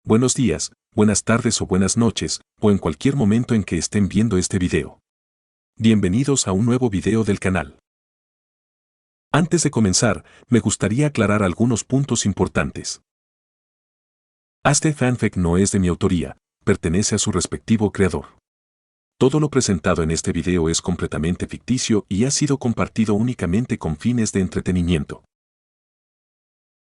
Buenos días, buenas tardes o buenas noches, o en cualquier momento en que estén viendo este video. Bienvenidos a un nuevo video del canal. Antes de comenzar, me gustaría aclarar algunos puntos importantes. Este fanfic no es de mi autoría, pertenece a su respectivo creador. Todo lo presentado en este video es completamente ficticio y ha sido compartido únicamente con fines de entretenimiento.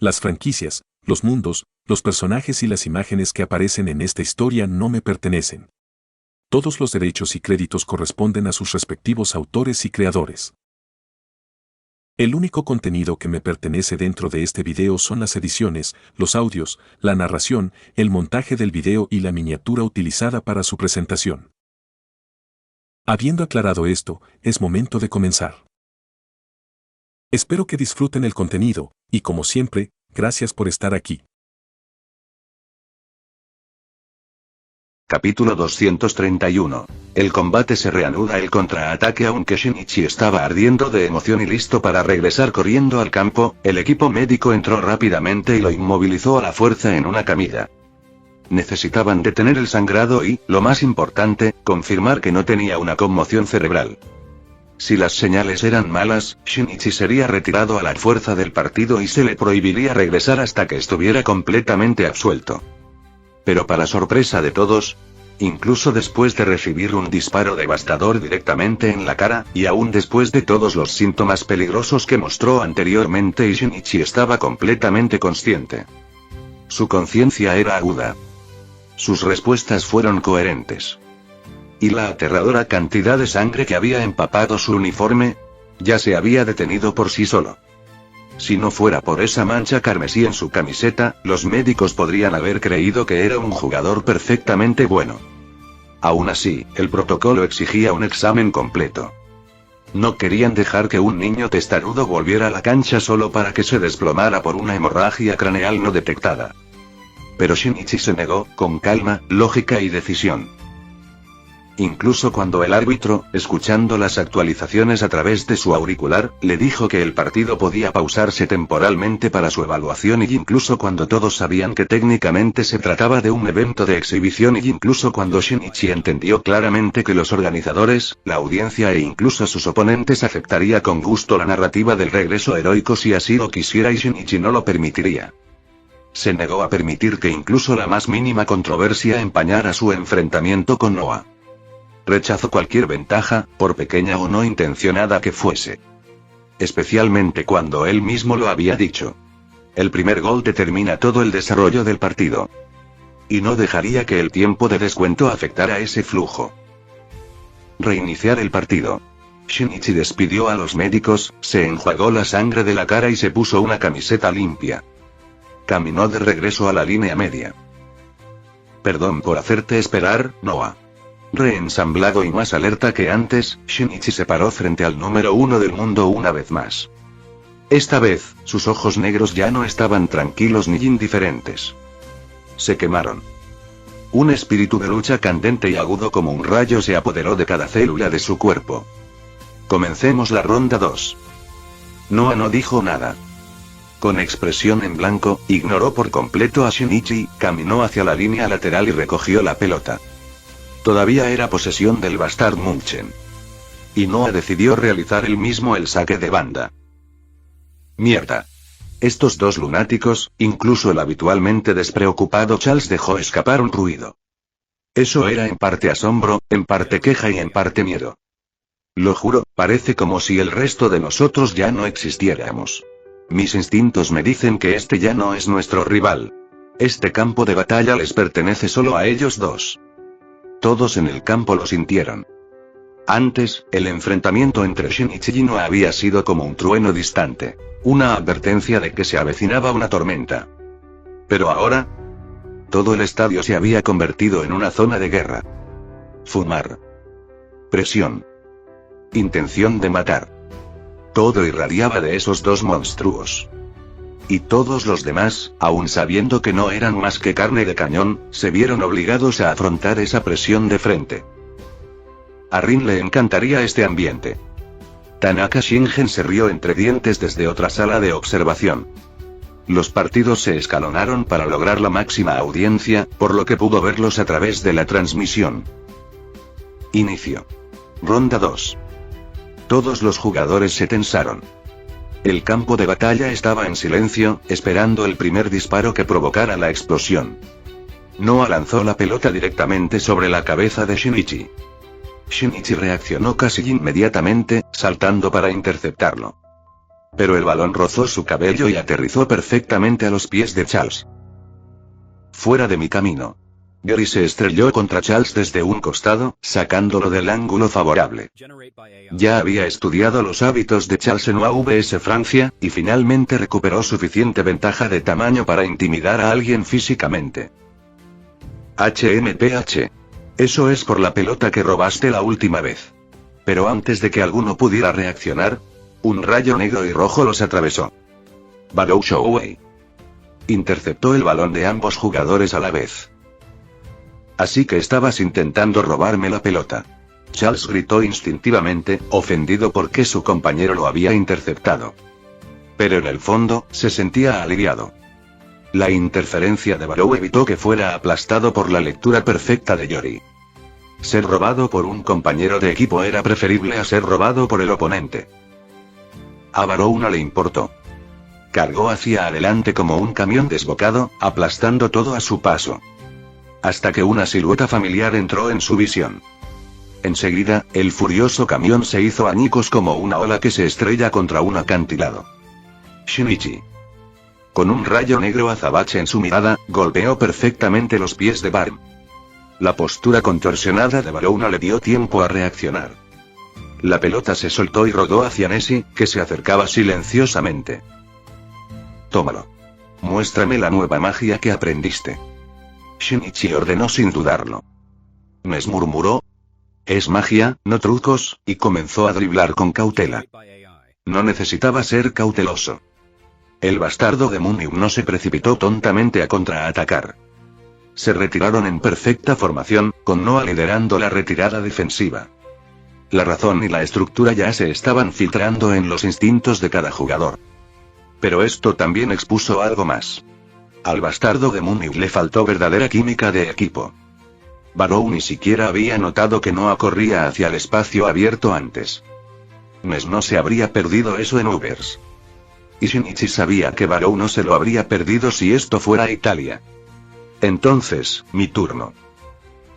Las franquicias, los mundos, los personajes y las imágenes que aparecen en esta historia no me pertenecen. Todos los derechos y créditos corresponden a sus respectivos autores y creadores. El único contenido que me pertenece dentro de este video son las ediciones, los audios, la narración, el montaje del video y la miniatura utilizada para su presentación. Habiendo aclarado esto, es momento de comenzar. Espero que disfruten el contenido, y como siempre, gracias por estar aquí. Capítulo 231. El combate se reanuda el contraataque. Aunque Shinichi estaba ardiendo de emoción y listo para regresar corriendo al campo, el equipo médico entró rápidamente y lo inmovilizó a la fuerza en una camilla. Necesitaban detener el sangrado y, lo más importante, confirmar que no tenía una conmoción cerebral. Si las señales eran malas, Shinichi sería retirado a la fuerza del partido y se le prohibiría regresar hasta que estuviera completamente absuelto. Pero para sorpresa de todos, incluso después de recibir un disparo devastador directamente en la cara, y aún después de todos los síntomas peligrosos que mostró anteriormente, Shinichi estaba completamente consciente. Su conciencia era aguda. Sus respuestas fueron coherentes. Y la aterradora cantidad de sangre que había empapado su uniforme, ya se había detenido por sí solo. Si no fuera por esa mancha carmesí en su camiseta, los médicos podrían haber creído que era un jugador perfectamente bueno. Aún así, el protocolo exigía un examen completo. No querían dejar que un niño testarudo volviera a la cancha solo para que se desplomara por una hemorragia craneal no detectada. Pero Shinichi se negó, con calma, lógica y decisión. Incluso cuando el árbitro, escuchando las actualizaciones a través de su auricular, le dijo que el partido podía pausarse temporalmente para su evaluación, y incluso cuando todos sabían que técnicamente se trataba de un evento de exhibición, y incluso cuando Shinichi entendió claramente que los organizadores, la audiencia e incluso sus oponentes aceptaría con gusto la narrativa del regreso heroico si así lo quisiera, y Shinichi no lo permitiría. Se negó a permitir que incluso la más mínima controversia empañara su enfrentamiento con Noah. Rechazó cualquier ventaja, por pequeña o no intencionada que fuese. Especialmente cuando él mismo lo había dicho. El primer gol determina todo el desarrollo del partido. Y no dejaría que el tiempo de descuento afectara ese flujo. Reiniciar el partido. Shinichi despidió a los médicos, se enjuagó la sangre de la cara y se puso una camiseta limpia. Caminó de regreso a la línea media. Perdón por hacerte esperar, Noah. Reensamblado y más alerta que antes, Shinichi se paró frente al número 1 del mundo una vez más. Esta vez, sus ojos negros ya no estaban tranquilos ni indiferentes. Se quemaron. Un espíritu de lucha candente y agudo como un rayo se apoderó de cada célula de su cuerpo. Comencemos la ronda 2. Noah no dijo nada. Con expresión en blanco, ignoró por completo a Shinichi, caminó hacia la línea lateral y recogió la pelota. Todavía era posesión del Bastard Munchen. Y Noah decidió realizar él mismo el saque de banda. Mierda. Estos dos lunáticos, incluso el habitualmente despreocupado Charles dejó escapar un ruido. Eso era en parte asombro, en parte queja y en parte miedo. Lo juro, parece como si el resto de nosotros ya no existiéramos. Mis instintos me dicen que este ya no es nuestro rival. Este campo de batalla les pertenece solo a ellos dos. Todos en el campo lo sintieron. Antes, el enfrentamiento entre Shinichi y Noah había sido como un trueno distante, una advertencia de que se avecinaba una tormenta. Pero ahora, todo el estadio se había convertido en una zona de guerra. Fumar. Presión. Intención de matar. Todo irradiaba de esos dos monstruos. Y todos los demás, aun sabiendo que no eran más que carne de cañón, se vieron obligados a afrontar esa presión de frente. A Rin le encantaría este ambiente. Tanaka Shingen se rió entre dientes desde otra sala de observación. Los partidos se escalonaron para lograr la máxima audiencia, por lo que pudo verlos a través de la transmisión. Inicio. Ronda 2. Todos los jugadores se tensaron. El campo de batalla estaba en silencio, esperando el primer disparo que provocara la explosión. Noah lanzó la pelota directamente sobre la cabeza de Shinichi. Shinichi reaccionó casi inmediatamente, saltando para interceptarlo. Pero el balón rozó su cabello y aterrizó perfectamente a los pies de Charles. Fuera de mi camino. Yori se estrelló contra Charles desde un costado, sacándolo del ángulo favorable. Ya había estudiado los hábitos de Charles en UAVS Francia, y finalmente recuperó suficiente ventaja de tamaño para intimidar a alguien físicamente. HMPH. Eso es por la pelota que robaste la última vez. Pero antes de que alguno pudiera reaccionar, un rayo negro y rojo los atravesó. Barrow Showway. Interceptó el balón de ambos jugadores a la vez. Así que estabas intentando robarme la pelota. Charles gritó instintivamente, ofendido porque su compañero lo había interceptado. Pero en el fondo, se sentía aliviado. La interferencia de Barrow evitó que fuera aplastado por la lectura perfecta de Yori. Ser robado por un compañero de equipo era preferible a ser robado por el oponente. A Barrow no le importó. Cargó hacia adelante como un camión desbocado, aplastando todo a su paso. Hasta que una silueta familiar entró en su visión. Enseguida, el furioso camión se hizo añicos como una ola que se estrella contra un acantilado. Shinichi. Con un rayo negro azabache en su mirada, golpeó perfectamente los pies de Barm. La postura contorsionada de Barrow no le dio tiempo a reaccionar. La pelota se soltó y rodó hacia Nessie, que se acercaba silenciosamente. Tómalo. Muéstrame la nueva magia que aprendiste. Shinichi ordenó sin dudarlo. Ness murmuró. Es magia, no trucos, y comenzó a driblar con cautela. No necesitaba ser cauteloso. El bastardo de Moon no se precipitó tontamente a contraatacar. Se retiraron en perfecta formación, con Noah liderando la retirada defensiva. La razón y la estructura ya se estaban filtrando en los instintos de cada jugador. Pero esto también expuso algo más. Al bastardo de Moon le faltó verdadera química de equipo. Barrow ni siquiera había notado que Noah corría hacia el espacio abierto antes. Ness no se habría perdido eso en Ubers. Y Shinichi sabía que Barrow no se lo habría perdido si esto fuera Italia. Entonces, mi turno.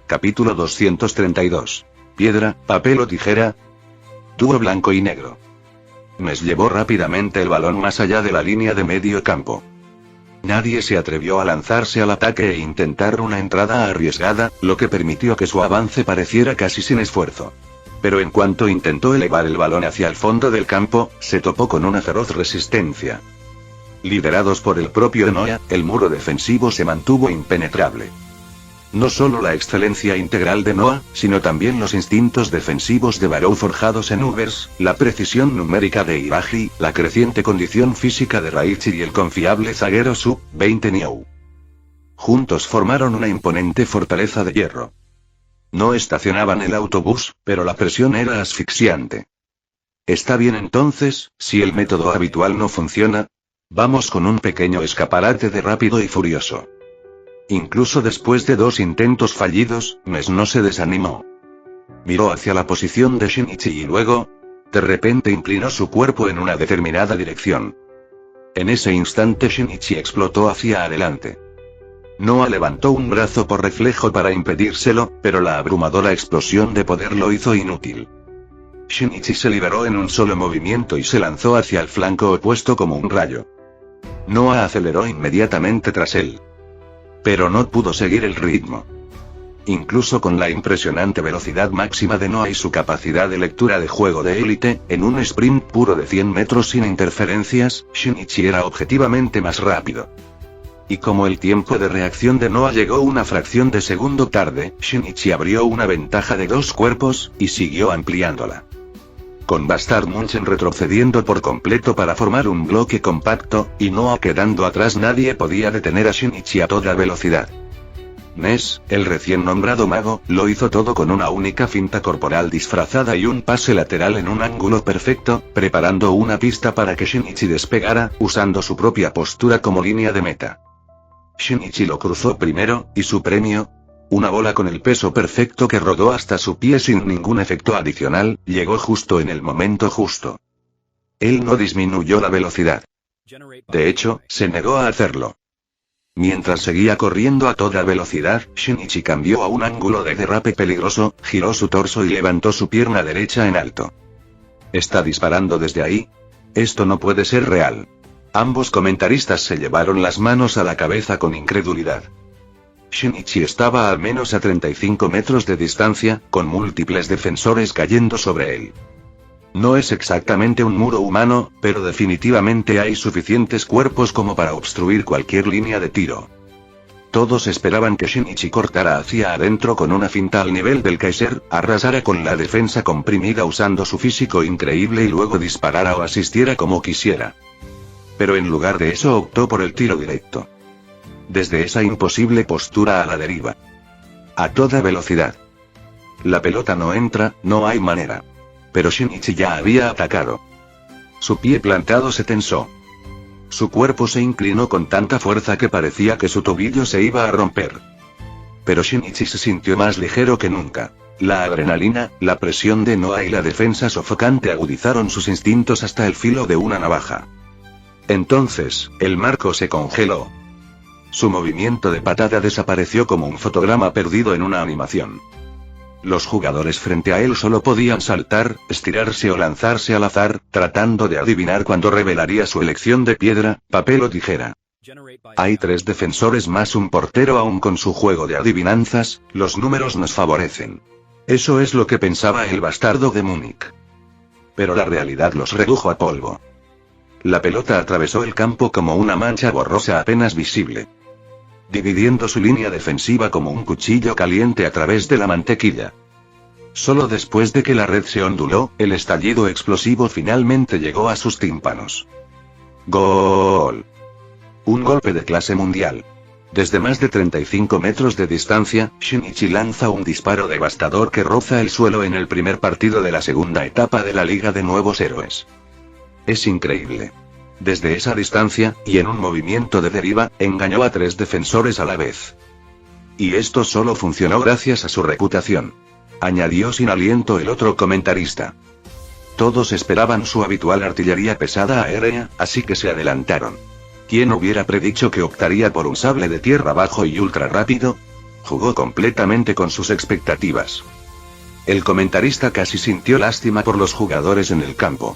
Capítulo 232. Piedra, papel o tijera. Dúo blanco y negro. Ness llevó rápidamente el balón más allá de la línea de medio campo. Nadie se atrevió a lanzarse al ataque e intentar una entrada arriesgada, lo que permitió que su avance pareciera casi sin esfuerzo. Pero en cuanto intentó elevar el balón hacia el fondo del campo, se topó con una feroz resistencia. Liderados por el propio Noah, el muro defensivo se mantuvo impenetrable. No solo la excelencia integral de Noah, sino también los instintos defensivos de Barrow forjados en Ubers, la precisión numérica de Iraji, la creciente condición física de Raichi y el confiable zaguero Sub-20 Niou. Juntos formaron una imponente fortaleza de hierro. No estacionaban el autobús, pero la presión era asfixiante. Está bien entonces, si el método habitual no funciona, vamos con un pequeño escaparate de rápido y furioso. Incluso después de 2 intentos fallidos, Ness no se desanimó. Miró hacia la posición de Shinichi y luego, de repente inclinó su cuerpo en una determinada dirección. En ese instante Shinichi explotó hacia adelante. Noah levantó un brazo por reflejo para impedírselo, pero la abrumadora explosión de poder lo hizo inútil. Shinichi se liberó en un solo movimiento y se lanzó hacia el flanco opuesto como un rayo. Noah aceleró inmediatamente tras él. Pero no pudo seguir el ritmo. Incluso con la impresionante velocidad máxima de Noah y su capacidad de lectura de juego de élite, en un sprint puro de 100 metros sin interferencias, Shinichi era objetivamente más rápido. Y como el tiempo de reacción de Noah llegó una fracción de segundo tarde, Shinichi abrió una ventaja de 2 cuerpos, y siguió ampliándola. Con Bastard Munchen retrocediendo por completo para formar un bloque compacto, y Noah quedando atrás, nadie podía detener a Shinichi a toda velocidad. Ness, el recién nombrado mago, lo hizo todo con una única finta corporal disfrazada y un pase lateral en un ángulo perfecto, preparando una pista para que Shinichi despegara, usando su propia postura como línea de meta. Shinichi lo cruzó primero, y su premio, una bola con el peso perfecto que rodó hasta su pie sin ningún efecto adicional, llegó justo en el momento justo. Él no disminuyó la velocidad. De hecho, se negó a hacerlo. Mientras seguía corriendo a toda velocidad, Shinichi cambió a un ángulo de derrape peligroso, giró su torso y levantó su pierna derecha en alto. ¿Está disparando desde ahí? Esto no puede ser real. Ambos comentaristas se llevaron las manos a la cabeza con incredulidad. Shinichi estaba al menos a 35 metros de distancia, con múltiples defensores cayendo sobre él. No es exactamente un muro humano, pero definitivamente hay suficientes cuerpos como para obstruir cualquier línea de tiro. Todos esperaban que Shinichi cortara hacia adentro con una finta al nivel del Kaiser, arrasara con la defensa comprimida usando su físico increíble y luego disparara o asistiera como quisiera. Pero en lugar de eso optó por el tiro directo. Desde esa imposible postura a la deriva. A toda velocidad. La pelota no entra, no hay manera. Pero Shinichi ya había atacado. Su pie plantado se tensó. Su cuerpo se inclinó con tanta fuerza que parecía que su tobillo se iba a romper. Pero Shinichi se sintió más ligero que nunca. La adrenalina, la presión de Noah y la defensa sofocante agudizaron sus instintos hasta el filo de una navaja. Entonces, el marco se congeló. Su movimiento de patada desapareció como un fotograma perdido en una animación. Los jugadores frente a él solo podían saltar, estirarse o lanzarse al azar, tratando de adivinar cuándo revelaría su elección de piedra, papel o tijera. Hay 3 defensores más un portero aún con su juego de adivinanzas, los números nos favorecen. Eso es lo que pensaba el bastardo de Múnich. Pero la realidad los redujo a polvo. La pelota atravesó el campo como una mancha borrosa apenas visible, dividiendo su línea defensiva como un cuchillo caliente a través de la mantequilla. Solo después de que la red se onduló, el estallido explosivo finalmente llegó a sus tímpanos. ¡Gol! Un golpe de clase mundial. Desde más de 35 metros de distancia, Shinichi lanza un disparo devastador que roza el suelo en el primer partido de la segunda etapa de la Liga de Nuevos Héroes. Es increíble. Desde esa distancia, y en un movimiento de deriva, engañó a 3 defensores a la vez. Y esto solo funcionó gracias a su reputación. Añadió sin aliento el otro comentarista. Todos esperaban su habitual artillería pesada aérea, así que se adelantaron. ¿Quién hubiera predicho que optaría por un sable de tierra bajo y ultra rápido? Jugó completamente con sus expectativas. El comentarista casi sintió lástima por los jugadores en el campo.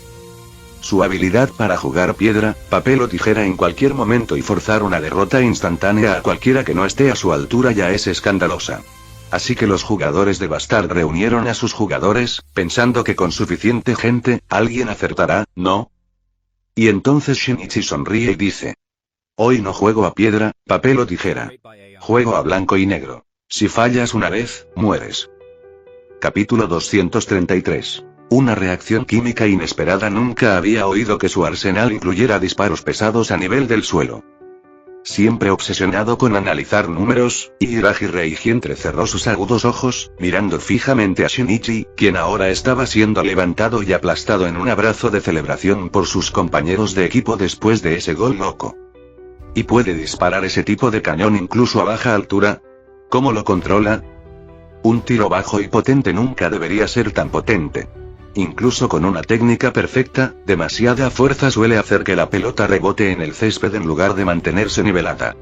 Su habilidad para jugar piedra, papel o tijera en cualquier momento y forzar una derrota instantánea a cualquiera que no esté a su altura ya es escandalosa. Así que los jugadores de Bastard reunieron a sus jugadores, pensando que con suficiente gente, alguien acertará, ¿no? Y entonces Shinichi sonríe y dice: hoy no juego a piedra, papel o tijera. Juego a blanco y negro. Si fallas una vez, mueres. Capítulo 233. Una reacción química inesperada. Nunca había oído que su arsenal incluyera disparos pesados a nivel del suelo. Siempre obsesionado con analizar números, Igarashi Reiji entrecerró sus agudos ojos, mirando fijamente a Shinichi, quien ahora estaba siendo levantado y aplastado en un abrazo de celebración por sus compañeros de equipo después de ese gol loco. ¿Y puede disparar ese tipo de cañón incluso a baja altura? ¿Cómo lo controla? Un tiro bajo y potente nunca debería ser tan potente. Incluso con una técnica perfecta, demasiada fuerza suele hacer que la pelota rebote en el césped en lugar de mantenerse nivelada.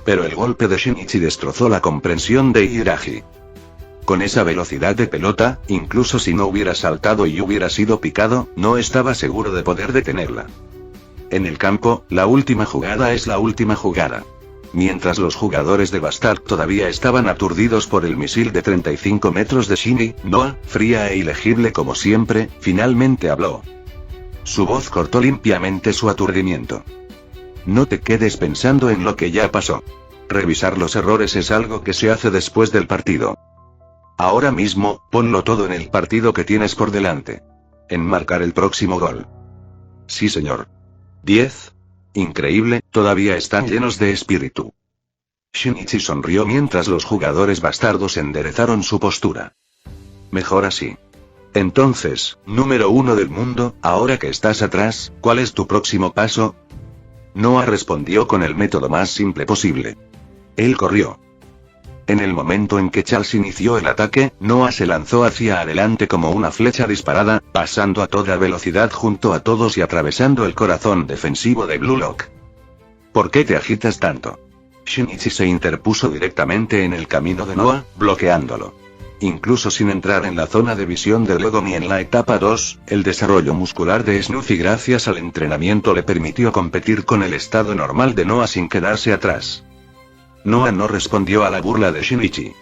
Pero el golpe de Shinichi destrozó la comprensión de Igarashi. Con esa velocidad de pelota, incluso si no hubiera saltado y hubiera sido picado, no estaba seguro de poder detenerla. En el campo, la última jugada es la última jugada. Mientras los jugadores de Bastard todavía estaban aturdidos por el misil de 35 metros de Shinji, Noah, fría e ilegible como siempre, finalmente habló. Su voz cortó limpiamente su aturdimiento. No te quedes pensando en lo que ya pasó. Revisar los errores es algo que se hace después del partido. Ahora mismo, ponlo todo en el partido que tienes por delante. En marcar el próximo gol. Sí, señor. 10. Increíble, todavía están llenos de espíritu. Shinichi sonrió mientras los jugadores bastardos enderezaron su postura. Mejor así. Entonces, número 1 del mundo, ahora que estás atrás, ¿cuál es tu próximo paso? Noah respondió con el método más simple posible. Él corrió. En el momento en que Charles inició el ataque, Noah se lanzó hacia adelante como una flecha disparada, pasando a toda velocidad junto a todos y atravesando el corazón defensivo de Blue Lock. ¿Por qué te agitas tanto? Shinichi se interpuso directamente en el camino de Noah, bloqueándolo. Incluso sin entrar en la zona de visión de Lego ni en la etapa 2, el desarrollo muscular de Snuffy gracias al entrenamiento le permitió competir con el estado normal de Noah sin quedarse atrás. Noah no respondió a la burla de Shinichi.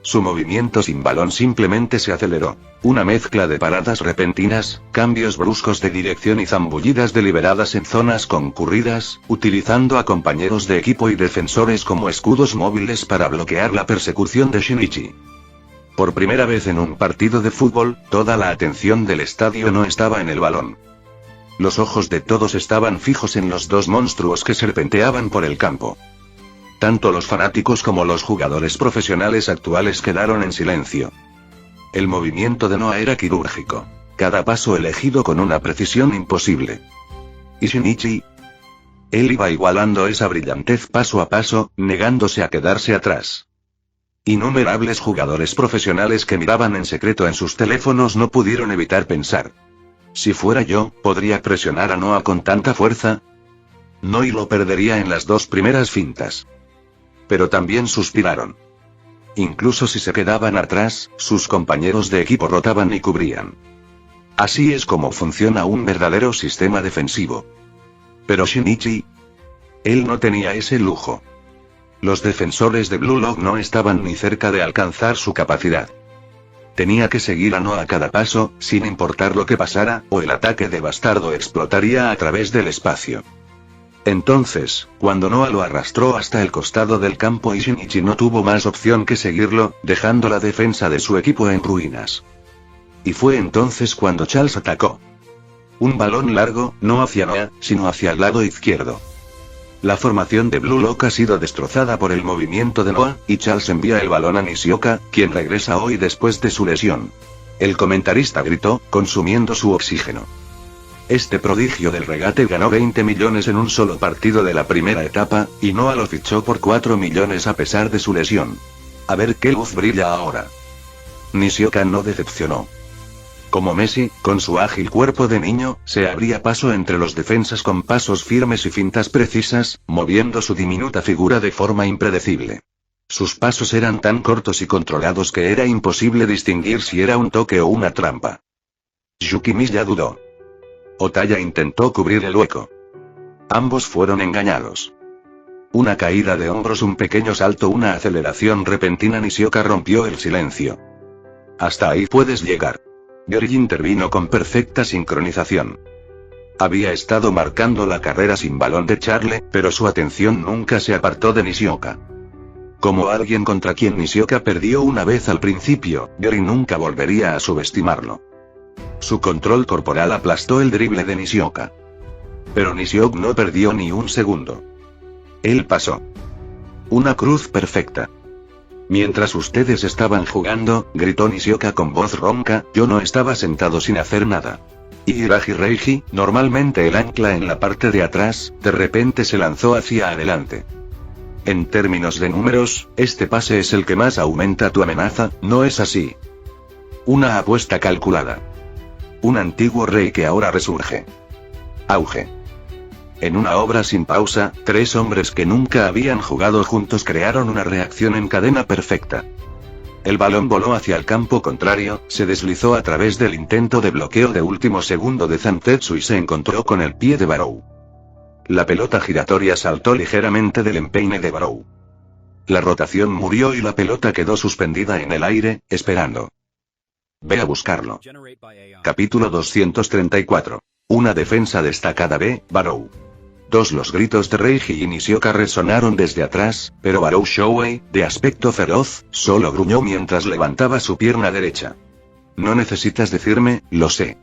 Su movimiento sin balón simplemente se aceleró. Una mezcla de paradas repentinas, cambios bruscos de dirección y zambullidas deliberadas en zonas concurridas, utilizando a compañeros de equipo y defensores como escudos móviles para bloquear la persecución de Shinichi. Por primera vez en un partido de fútbol, toda la atención del estadio no estaba en el balón. Los ojos de todos estaban fijos en los dos monstruos que serpenteaban por el campo. Tanto los fanáticos como los jugadores profesionales actuales quedaron en silencio. El movimiento de Noah era quirúrgico. Cada paso elegido con una precisión imposible. ¿Y Shinichi? Él iba igualando esa brillantez paso a paso, negándose a quedarse atrás. Innumerables jugadores profesionales que miraban en secreto en sus teléfonos no pudieron evitar pensar. Si fuera yo, ¿podría presionar a Noah con tanta fuerza? No, y lo perdería en las dos primeras fintas. Pero también suspiraron. Incluso si se quedaban atrás, sus compañeros de equipo rotaban y cubrían. Así es como funciona un verdadero sistema defensivo. Pero Shinichi... él no tenía ese lujo. Los defensores de Blue Lock no estaban ni cerca de alcanzar su capacidad. Tenía que seguir a Noah a cada paso, sin importar lo que pasara, o el ataque de Bastardo explotaría a través del espacio. Entonces, cuando Noah lo arrastró hasta el costado del campo y Shinichi no tuvo más opción que seguirlo, dejando la defensa de su equipo en ruinas. Y fue entonces cuando Charles atacó. Un balón largo, no hacia Noah, sino hacia el lado izquierdo. La formación de Blue Lock ha sido destrozada por el movimiento de Noah, y Charles envía el balón a Nishioka, quien regresa hoy después de su lesión. El comentarista gritó, consumiendo su oxígeno. Este prodigio del regate ganó 20 millones en un solo partido de la primera etapa, y Noah lo fichó por 4 millones a pesar de su lesión. A ver qué luz brilla ahora. Nishioka no decepcionó. Como Messi, con su ágil cuerpo de niño, se abría paso entre los defensas con pasos firmes y fintas precisas, moviendo su diminuta figura de forma impredecible. Sus pasos eran tan cortos y controlados que era imposible distinguir si era un toque o una trampa. Yukimiya dudó. Otaya intentó cubrir el hueco. Ambos fueron engañados. Una caída de hombros, un pequeño salto, una aceleración repentina. Nishioka rompió el silencio. Hasta ahí puedes llegar. Yori intervino con perfecta sincronización. Había estado marcando la carrera sin balón de Charlie, pero su atención nunca se apartó de Nishioka. Como alguien contra quien Nishioka perdió una vez al principio, Yori nunca volvería a subestimarlo. Su control corporal aplastó el drible de Nishioka. Pero Nishioka no perdió ni un segundo. Él pasó. Una cruz perfecta. Mientras ustedes estaban jugando, gritó Nishioka con voz ronca, yo no estaba sentado sin hacer nada. Y Hiragi Reiji, normalmente el ancla en la parte de atrás, de repente se lanzó hacia adelante. En términos de números, este pase es el que más aumenta tu amenaza, ¿no es así? Una apuesta calculada. Un antiguo rey que ahora resurge. Auge. En una obra sin pausa, 3 hombres que nunca habían jugado juntos crearon una reacción en cadena perfecta. El balón voló hacia el campo contrario, se deslizó a través del intento de bloqueo de último segundo de Zantetsu y se encontró con el pie de Barou. La pelota giratoria saltó ligeramente del empeine de Barou. La rotación murió y la pelota quedó suspendida en el aire, esperando. Ve a buscarlo. Capítulo 234. Una defensa destacada. B. Barou. Los gritos de Reiji y Nishioka resonaron desde atrás, pero Barou Shouei, de aspecto feroz, solo gruñó mientras levantaba su pierna derecha. No necesitas decirme, lo sé.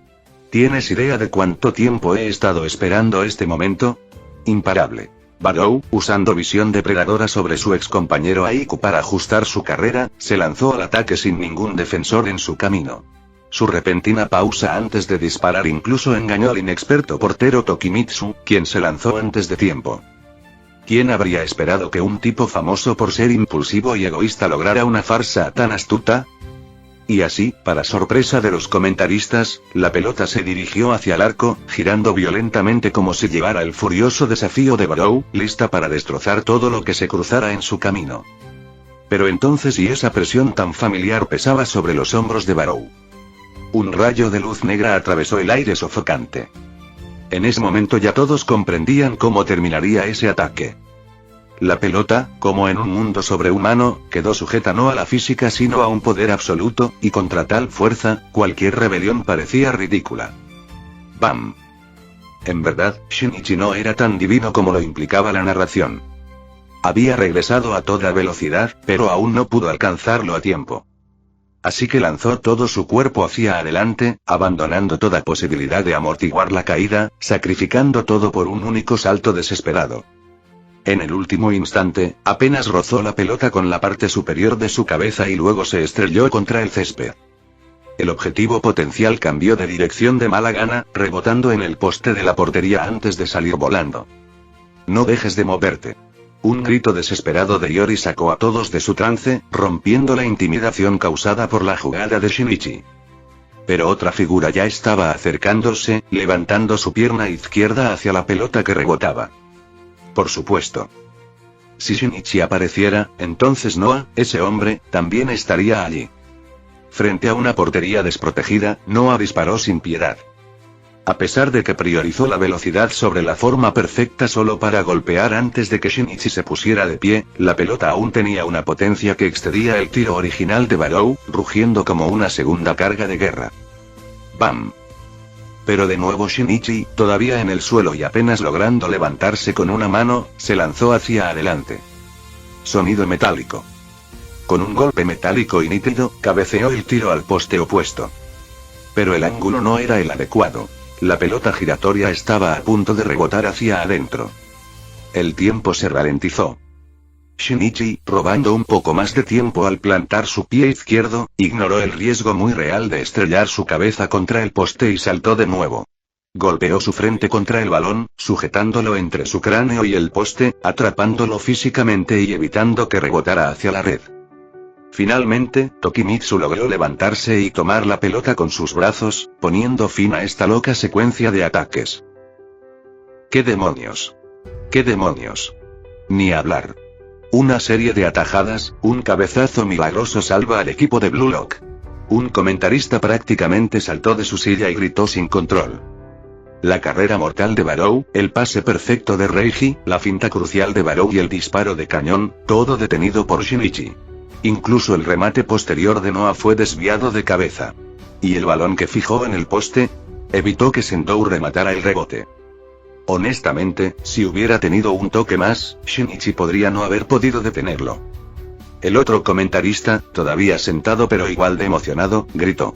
¿Tienes idea de cuánto tiempo he estado esperando este momento? Imparable. Barrow, usando visión depredadora sobre su excompañero Aiku para ajustar su carrera, se lanzó al ataque sin ningún defensor en su camino. Su repentina pausa antes de disparar incluso engañó al inexperto portero Tokimitsu, quien se lanzó antes de tiempo. ¿Quién habría esperado que un tipo famoso por ser impulsivo y egoísta lograra una farsa tan astuta? Y así, para sorpresa de los comentaristas, la pelota se dirigió hacia el arco, girando violentamente como si llevara el furioso desafío de Barrow, lista para destrozar todo lo que se cruzara en su camino. Pero entonces y esa presión tan familiar pesaba sobre los hombros de Barrow. Un rayo de luz negra atravesó el aire sofocante. En ese momento ya todos comprendían cómo terminaría ese ataque. La pelota, como en un mundo sobrehumano, quedó sujeta no a la física sino a un poder absoluto, y contra tal fuerza, cualquier rebelión parecía ridícula. ¡Bam! En verdad, Shinichi no era tan divino como lo implicaba la narración. Había regresado a toda velocidad, pero aún no pudo alcanzarlo a tiempo. Así que lanzó todo su cuerpo hacia adelante, abandonando toda posibilidad de amortiguar la caída, sacrificando todo por un único salto desesperado. En el último instante, apenas rozó la pelota con la parte superior de su cabeza y luego se estrelló contra el césped. El objetivo potencial cambió de dirección de mala gana, rebotando en el poste de la portería antes de salir volando. «No dejes de moverte». Un grito desesperado de Yori sacó a todos de su trance, rompiendo la intimidación causada por la jugada de Shinichi. Pero otra figura ya estaba acercándose, levantando su pierna izquierda hacia la pelota que rebotaba. Por supuesto. Si Shinichi apareciera, entonces Noah, ese hombre, también estaría allí. Frente a una portería desprotegida, Noah disparó sin piedad. A pesar de que priorizó la velocidad sobre la forma perfecta solo para golpear antes de que Shinichi se pusiera de pie, la pelota aún tenía una potencia que excedía el tiro original de Barrow, rugiendo como una segunda carga de guerra. ¡Bam! Pero de nuevo Shinichi, todavía en el suelo y apenas logrando levantarse con una mano, se lanzó hacia adelante. Sonido metálico. Con un golpe metálico y nítido, cabeceó el tiro al poste opuesto. Pero el ángulo no era el adecuado. La pelota giratoria estaba a punto de rebotar hacia adentro. El tiempo se ralentizó. Shinichi, robando un poco más de tiempo al plantar su pie izquierdo, ignoró el riesgo muy real de estrellar su cabeza contra el poste y saltó de nuevo. Golpeó su frente contra el balón, sujetándolo entre su cráneo y el poste, atrapándolo físicamente y evitando que rebotara hacia la red. Finalmente, Tokimitsu logró levantarse y tomar la pelota con sus brazos, poniendo fin a esta loca secuencia de ataques. ¡Qué demonios! ¡Qué demonios! Ni hablar. Una serie de atajadas, un cabezazo milagroso salva al equipo de Blue Lock. Un comentarista prácticamente saltó de su silla y gritó sin control. La carrera mortal de Barrow, el pase perfecto de Reiji, la finta crucial de Barrow y el disparo de cañón, todo detenido por Shinichi. Incluso el remate posterior de Noah fue desviado de cabeza. Y el balón que fijó en el poste, evitó que Sendou rematara el rebote. Honestamente, si hubiera tenido un toque más, Shinichi podría no haber podido detenerlo. El otro comentarista, todavía sentado pero igual de emocionado, gritó.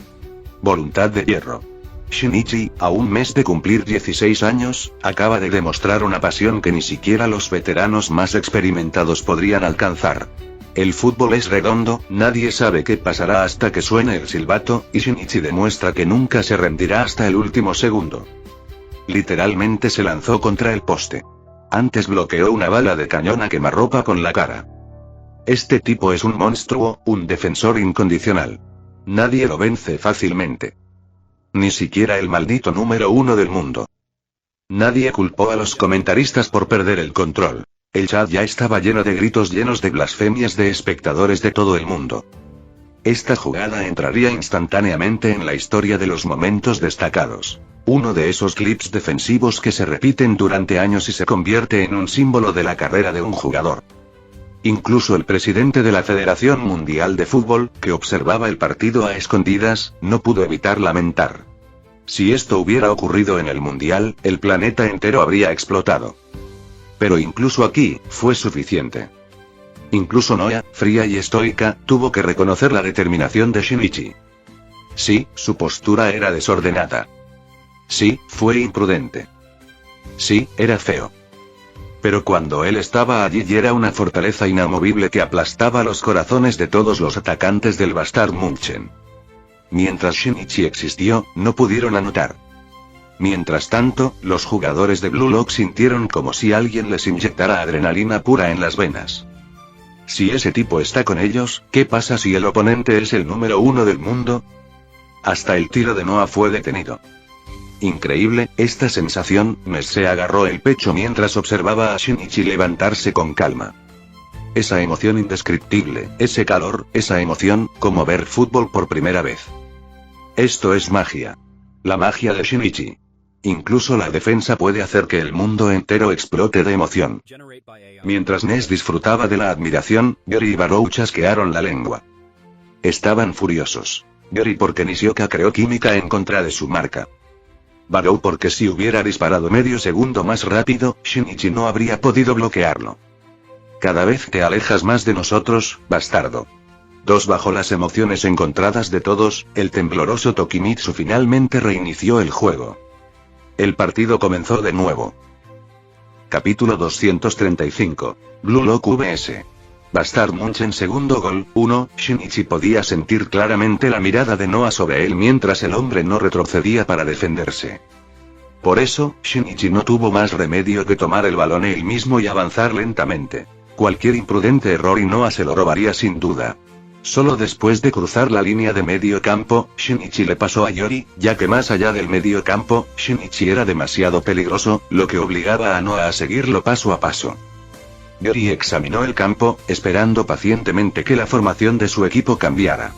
Voluntad de hierro. Shinichi, a un mes de cumplir 16 años, acaba de demostrar una pasión que ni siquiera los veteranos más experimentados podrían alcanzar. El fútbol es redondo, nadie sabe qué pasará hasta que suene el silbato, y Shinichi demuestra que nunca se rendirá hasta el último segundo. Literalmente se lanzó contra el poste. Antes bloqueó una bala de cañón a quemarropa con la cara. Este tipo es un monstruo, un defensor incondicional. Nadie lo vence fácilmente. Ni siquiera el maldito número 1 del mundo. Nadie culpó a los comentaristas por perder el control. El chat ya estaba lleno de gritos llenos de blasfemias de espectadores de todo el mundo. Esta jugada entraría instantáneamente en la historia de los momentos destacados. Uno de esos clips defensivos que se repiten durante años y se convierte en un símbolo de la carrera de un jugador. Incluso el presidente de la Federación Mundial de Fútbol, que observaba el partido a escondidas, no pudo evitar lamentar. Si esto hubiera ocurrido en el Mundial, el planeta entero habría explotado. Pero incluso aquí, fue suficiente. Incluso Noah, fría y estoica, tuvo que reconocer la determinación de Shinichi. Sí, su postura era desordenada. Sí, fue imprudente. Sí, era feo. Pero cuando él estaba allí era una fortaleza inamovible que aplastaba los corazones de todos los atacantes del Bastard Munchen. Mientras Shinichi existió, no pudieron anotar. Mientras tanto, los jugadores de Blue Lock sintieron como si alguien les inyectara adrenalina pura en las venas. Si ese tipo está con ellos, ¿qué pasa si el oponente es el número 1 del mundo? Hasta el tiro de Noah fue detenido. Increíble, esta sensación, Nes se agarró el pecho mientras observaba a Shinichi levantarse con calma. Esa emoción indescriptible, ese calor, esa emoción, como ver fútbol por primera vez. Esto es magia. La magia de Shinichi. Incluso la defensa puede hacer que el mundo entero explote de emoción. Mientras Nes disfrutaba de la admiración, Yori y Barou chasquearon la lengua. Estaban furiosos. Yori porque Nishioka creó química en contra de su marca. Barou porque si hubiera disparado medio segundo más rápido, Shinichi no habría podido bloquearlo. Cada vez te alejas más de nosotros, bastardo. Bajo las emociones encontradas de todos, el tembloroso Tokimitsu finalmente reinició el juego. El partido comenzó de nuevo. Capítulo 235. Blue Lock vs. Bastard Munchen. Segundo gol, 1. Shinichi podía sentir claramente la mirada de Noah sobre él mientras el hombre no retrocedía para defenderse. Por eso, Shinichi no tuvo más remedio que tomar el balón él mismo y avanzar lentamente. Cualquier imprudente error y Noah se lo robaría sin duda. Solo después de cruzar la línea de medio campo, Shinichi le pasó a Yori, ya que más allá del medio campo, Shinichi era demasiado peligroso, lo que obligaba a Noah a seguirlo paso a paso. Yori examinó el campo, esperando pacientemente que la formación de su equipo cambiara.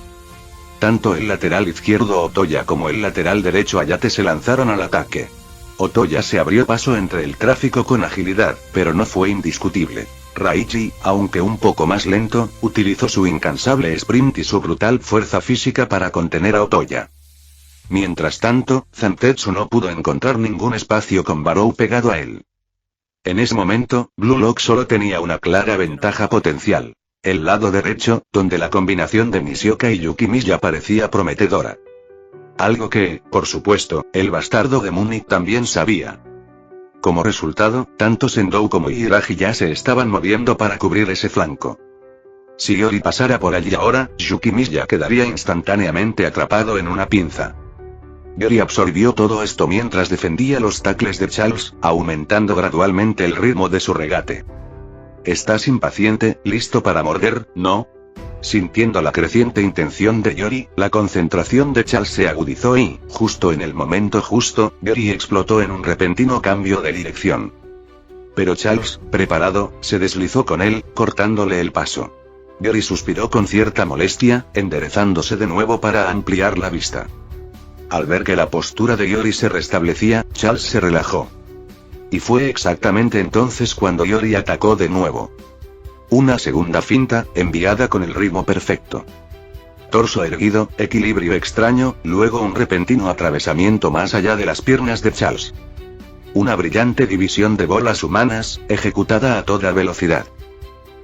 Tanto el lateral izquierdo Otoya como el lateral derecho Ayate se lanzaron al ataque. Otoya se abrió paso entre el tráfico con agilidad, pero no fue indiscutible. Raichi, aunque un poco más lento, utilizó su incansable sprint y su brutal fuerza física para contener a Otoya. Mientras tanto, Zantetsu no pudo encontrar ningún espacio con Barou pegado a él. En ese momento, Blue Lock solo tenía una clara ventaja potencial. El lado derecho, donde la combinación de Nishioka y Yukimiya parecía prometedora. Algo que, por supuesto, el bastardo de Múnich también sabía. Como resultado, tanto Sendou como Hiiragi ya se estaban moviendo para cubrir ese flanco. Si Yori pasara por allí ahora, Yukimiya quedaría instantáneamente atrapado en una pinza. Yori absorbió todo esto mientras defendía los tackles de Charles, aumentando gradualmente el ritmo de su regate. ¿Estás impaciente, listo para morder, no? Sintiendo la creciente intención de Yori, la concentración de Charles se agudizó y, justo en el momento justo, Yori explotó en un repentino cambio de dirección. Pero Charles, preparado, se deslizó con él, cortándole el paso. Yori suspiró con cierta molestia, enderezándose de nuevo para ampliar la vista. Al ver que la postura de Yori se restablecía, Charles se relajó. Y fue exactamente entonces cuando Yori atacó de nuevo. Una segunda finta, enviada con el ritmo perfecto. Torso erguido, equilibrio extraño, luego un repentino atravesamiento más allá de las piernas de Charles. Una brillante división de bolas humanas, ejecutada a toda velocidad.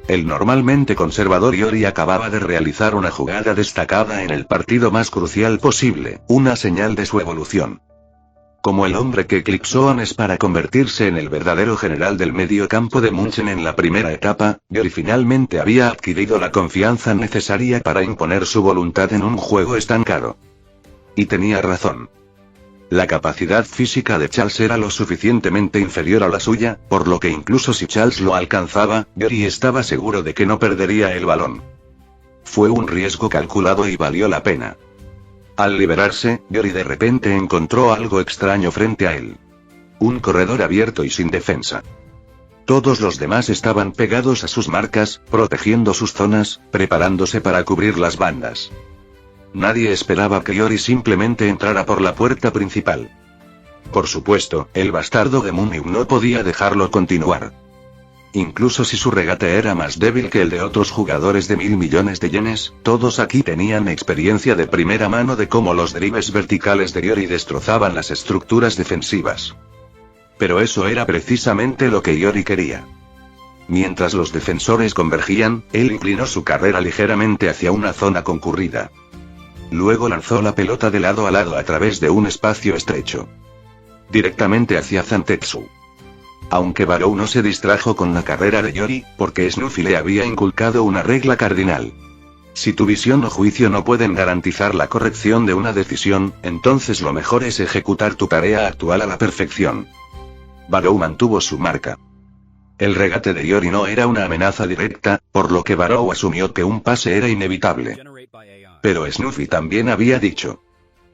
El normalmente conservador Yori acababa de realizar una jugada destacada en el partido más crucial posible, una señal de su evolución. Como el hombre que eclipsó a Nes para convertirse en el verdadero general del medio campo de Munchen en la primera etapa, Yori finalmente había adquirido la confianza necesaria para imponer su voluntad en un juego estancado. Y tenía razón. La capacidad física de Charles era lo suficientemente inferior a la suya, por lo que incluso si Charles lo alcanzaba, Yori estaba seguro de que no perdería el balón. Fue un riesgo calculado y valió la pena. Al liberarse, Yori de repente encontró algo extraño frente a él. Un corredor abierto y sin defensa. Todos los demás estaban pegados a sus marcas, protegiendo sus zonas, preparándose para cubrir las bandas. Nadie esperaba que Yori simplemente entrara por la puerta principal. Por supuesto, el bastardo de Munich no podía dejarlo continuar. Incluso si su regate era más débil que el de otros jugadores de 1.000 millones de yenes, todos aquí tenían experiencia de primera mano de cómo los drives verticales de Yori destrozaban las estructuras defensivas. Pero eso era precisamente lo que Yori quería. Mientras los defensores convergían, él inclinó su carrera ligeramente hacia una zona concurrida. Luego lanzó la pelota de lado a lado a través de un espacio estrecho. Directamente hacia Zantetsu. Aunque Barou no se distrajo con la carrera de Yori, porque Snuffy le había inculcado una regla cardinal. Si tu visión o juicio no pueden garantizar la corrección de una decisión, entonces lo mejor es ejecutar tu tarea actual a la perfección. Barou mantuvo su marca. El regate de Yori no era una amenaza directa, por lo que Barou asumió que un pase era inevitable. Pero Snuffy también había dicho: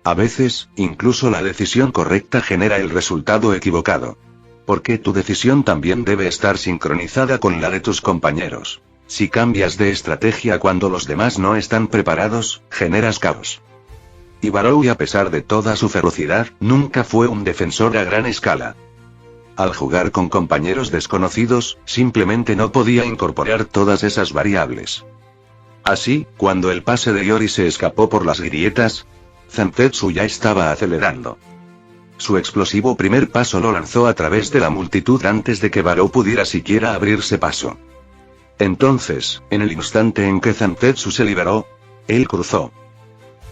a veces, incluso la decisión correcta genera el resultado equivocado. Porque tu decisión también debe estar sincronizada con la de tus compañeros. Si cambias de estrategia cuando los demás no están preparados, generas caos. Y Barou, a pesar de toda su ferocidad, nunca fue un defensor a gran escala. Al jugar con compañeros desconocidos, simplemente no podía incorporar todas esas variables. Así, cuando el pase de Yori se escapó por las grietas, Zantetsu ya estaba acelerando. Su explosivo primer paso lo lanzó a través de la multitud antes de que Barou pudiera siquiera abrirse paso. Entonces, en el instante en que Zantetsu se liberó, él cruzó.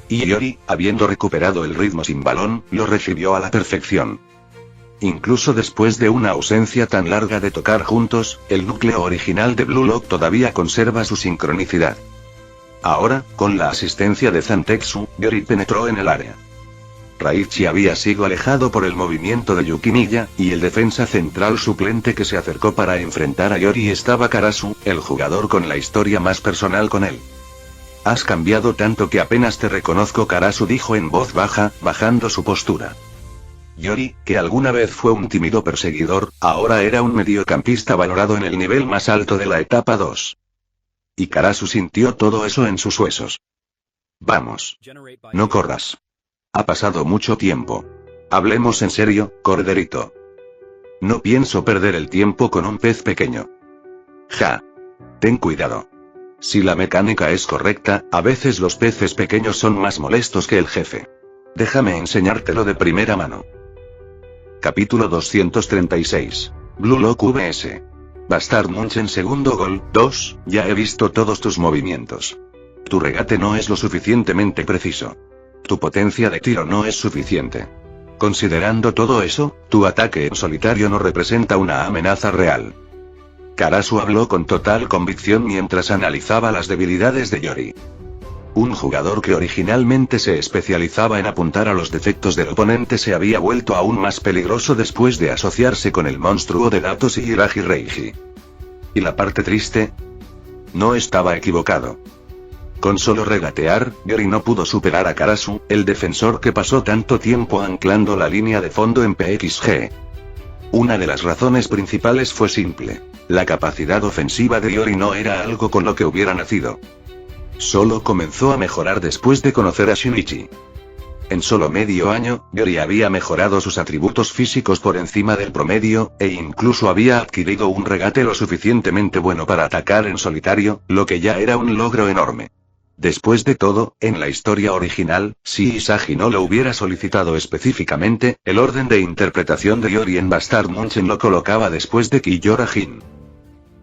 Y Yori, habiendo recuperado el ritmo sin balón, lo recibió a la perfección. Incluso después de una ausencia tan larga de tocar juntos, el núcleo original de Blue Lock todavía conserva su sincronicidad. Ahora, con la asistencia de Zantetsu, Yori penetró en el área. Raichi había sido alejado por el movimiento de Yukimiya, y el defensa central suplente que se acercó para enfrentar a Yori estaba Karasu, el jugador con la historia más personal con él. Has cambiado tanto que apenas te reconozco, Karasu dijo en voz baja, bajando su postura. Yori, que alguna vez fue un tímido perseguidor, ahora era un mediocampista valorado en el nivel más alto de la etapa 2. Y Karasu sintió todo eso en sus huesos. Vamos. No corras. Ha pasado mucho tiempo. Hablemos en serio, corderito. No pienso perder el tiempo con un pez pequeño. Ja. Ten cuidado. Si la mecánica es correcta, a veces los peces pequeños son más molestos que el jefe. Déjame enseñártelo de primera mano. Capítulo 236. Blue Lock vs. Bastard Munchen. Segundo gol. 2. Ya he visto todos tus movimientos. Tu regate no es lo suficientemente preciso. Tu potencia de tiro no es suficiente. Considerando todo eso, tu ataque en solitario no representa una amenaza real. Karasu habló con total convicción mientras analizaba las debilidades de Yori. Un jugador que originalmente se especializaba en apuntar a los defectos del oponente se había vuelto aún más peligroso después de asociarse con el monstruo de datos Hiragi Reiji. ¿Y la parte triste? No estaba equivocado. Con solo regatear, Yori no pudo superar a Karasu, el defensor que pasó tanto tiempo anclando la línea de fondo en PXG. Una de las razones principales fue simple. La capacidad ofensiva de Yori no era algo con lo que hubiera nacido. Solo comenzó a mejorar después de conocer a Shinichi. En solo medio año, Yori había mejorado sus atributos físicos por encima del promedio, e incluso había adquirido un regate lo suficientemente bueno para atacar en solitario, lo que ya era un logro enorme. Después de todo, en la historia original, si Isagi no lo hubiera solicitado específicamente, el orden de interpretación de Yori en Bastard Munchen lo colocaba después de Kiyora Jin.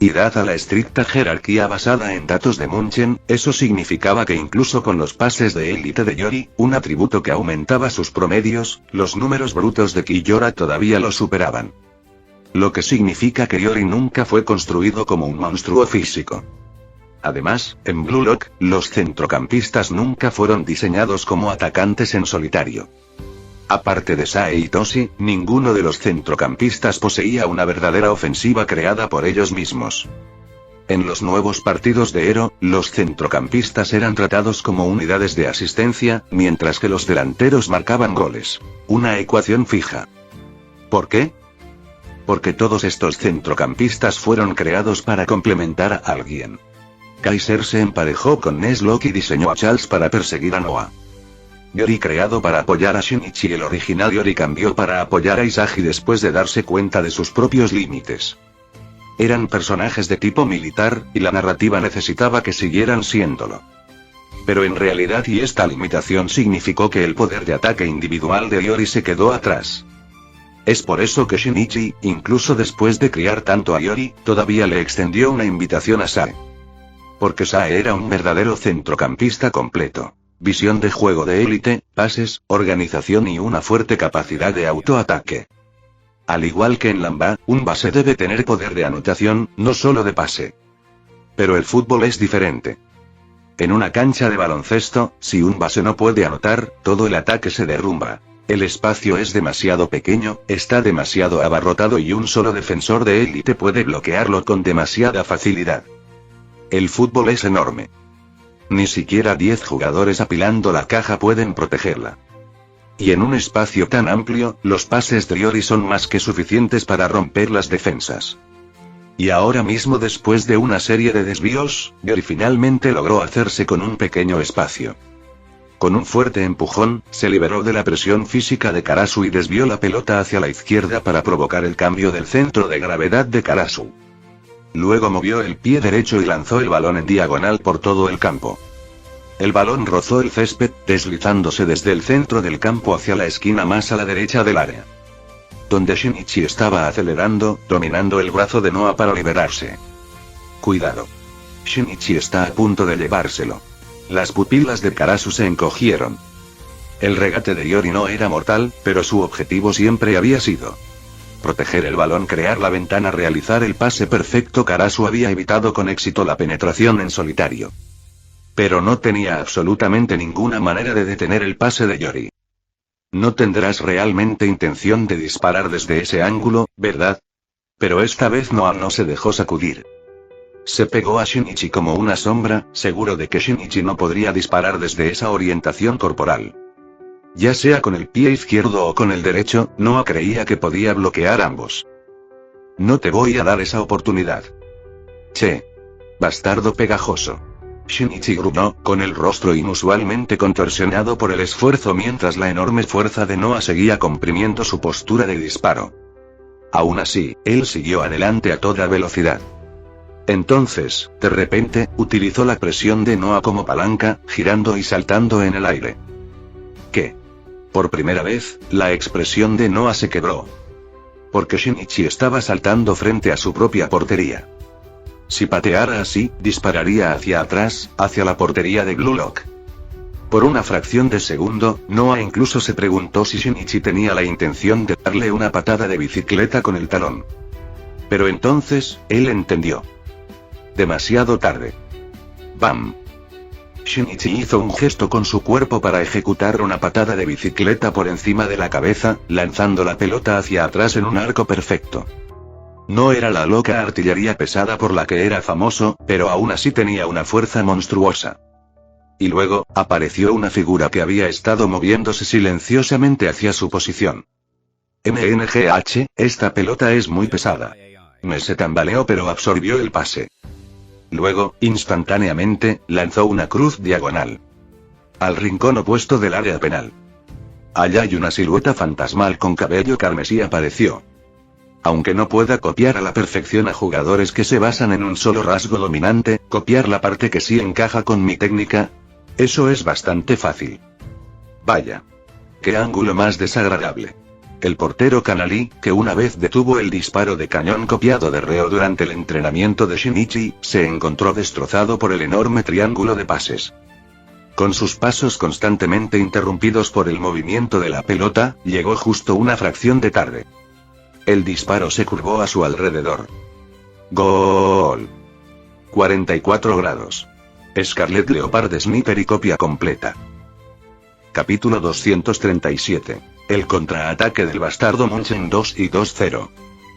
Y dada la estricta jerarquía basada en datos de Munchen, eso significaba que incluso con los pases de élite de Yori, un atributo que aumentaba sus promedios, los números brutos de Kiyora todavía lo superaban. Lo que significa que Yori nunca fue construido como un monstruo físico. Además, en Blue Lock, los centrocampistas nunca fueron diseñados como atacantes en solitario. Aparte de Sae y Toshi, ninguno de los centrocampistas poseía una verdadera ofensiva creada por ellos mismos. En los nuevos partidos de Ero, los centrocampistas eran tratados como unidades de asistencia, mientras que los delanteros marcaban goles. Una ecuación fija. ¿Por qué? Porque todos estos centrocampistas fueron creados para complementar a alguien. Kaiser se emparejó con Nuzlocke y diseñó a Charles para perseguir a Noah. Yori creado para apoyar a Shinichi. El original Yori cambió para apoyar a Isagi después de darse cuenta de sus propios límites. Eran personajes de tipo militar, y la narrativa necesitaba que siguieran siéndolo. Pero en realidad esta limitación significó que el poder de ataque individual de Yori se quedó atrás. Es por eso que Shinichi, incluso después de criar tanto a Yori, todavía le extendió una invitación a Sae. Porque Sae era un verdadero centrocampista completo. Visión de juego de élite, pases, organización y una fuerte capacidad de autoataque. Al igual que en Lamba, un base debe tener poder de anotación, no solo de pase. Pero el fútbol es diferente. En una cancha de baloncesto, si un base no puede anotar, todo el ataque se derrumba. El espacio es demasiado pequeño, está demasiado abarrotado y un solo defensor de élite puede bloquearlo con demasiada facilidad. El fútbol es enorme. Ni siquiera 10 jugadores apilando la caja pueden protegerla. Y en un espacio tan amplio, los pases de Yori son más que suficientes para romper las defensas. Y ahora mismo, después de una serie de desvíos, Yori finalmente logró hacerse con un pequeño espacio. Con un fuerte empujón, se liberó de la presión física de Karasu y desvió la pelota hacia la izquierda para provocar el cambio del centro de gravedad de Karasu. Luego movió el pie derecho y lanzó el balón en diagonal por todo el campo. El balón rozó el césped, deslizándose desde el centro del campo hacia la esquina más a la derecha del área. Donde Shinichi estaba acelerando, dominando el brazo de Noah para liberarse. Cuidado. Shinichi está a punto de llevárselo. Las pupilas de Karasu se encogieron. El regate de Yori no era mortal, pero su objetivo siempre había sido proteger el balón, crear la ventana, realizar el pase perfecto. Karasu había evitado con éxito la penetración en solitario. Pero no tenía absolutamente ninguna manera de detener el pase de Yori. No tendrás realmente intención de disparar desde ese ángulo, ¿verdad? Pero esta vez Noah no se dejó sacudir. Se pegó a Shinichi como una sombra, seguro de que Shinichi no podría disparar desde esa orientación corporal. Ya sea con el pie izquierdo o con el derecho, Noah creía que podía bloquear ambos. No te voy a dar esa oportunidad. Che. Bastardo pegajoso. Shinichi gruñó, con el rostro inusualmente contorsionado por el esfuerzo mientras la enorme fuerza de Noah seguía comprimiendo su postura de disparo. Aún así, él siguió adelante a toda velocidad. Entonces, de repente, utilizó la presión de Noah como palanca, girando y saltando en el aire. ¿Qué? Por primera vez, la expresión de Noah se quebró. Porque Shinichi estaba saltando frente a su propia portería. Si pateara así, dispararía hacia atrás, hacia la portería de Blue Lock. Por una fracción de segundo, Noah incluso se preguntó si Shinichi tenía la intención de darle una patada de bicicleta con el talón. Pero entonces, él entendió. Demasiado tarde. ¡Bam! Shinichi hizo un gesto con su cuerpo para ejecutar una patada de bicicleta por encima de la cabeza, lanzando la pelota hacia atrás en un arco perfecto. No era la loca artillería pesada por la que era famoso, pero aún así tenía una fuerza monstruosa. Y luego, apareció una figura que había estado moviéndose silenciosamente hacia su posición. MNGH, esta pelota es muy pesada. Me se tambaleó pero absorbió el pase. Luego, instantáneamente, lanzó una cruz diagonal. Al rincón opuesto del área penal. Allá hay una silueta fantasmal con cabello carmesí apareció. Aunque no pueda copiar a la perfección a jugadores que se basan en un solo rasgo dominante, copiar la parte que sí encaja con mi técnica, eso es bastante fácil. Vaya. Qué ángulo más desagradable. El portero Kanali, que una vez detuvo el disparo de cañón copiado de Reo durante el entrenamiento de Shinichi, se encontró destrozado por el enorme triángulo de pases. Con sus pasos constantemente interrumpidos por el movimiento de la pelota, llegó justo una fracción de tarde. El disparo se curvó a su alrededor. ¡Gol! 44 grados. Scarlet Leopard Sniper y copia completa. Capítulo 237. El contraataque del Bastardo Munchen 2 y 2-0.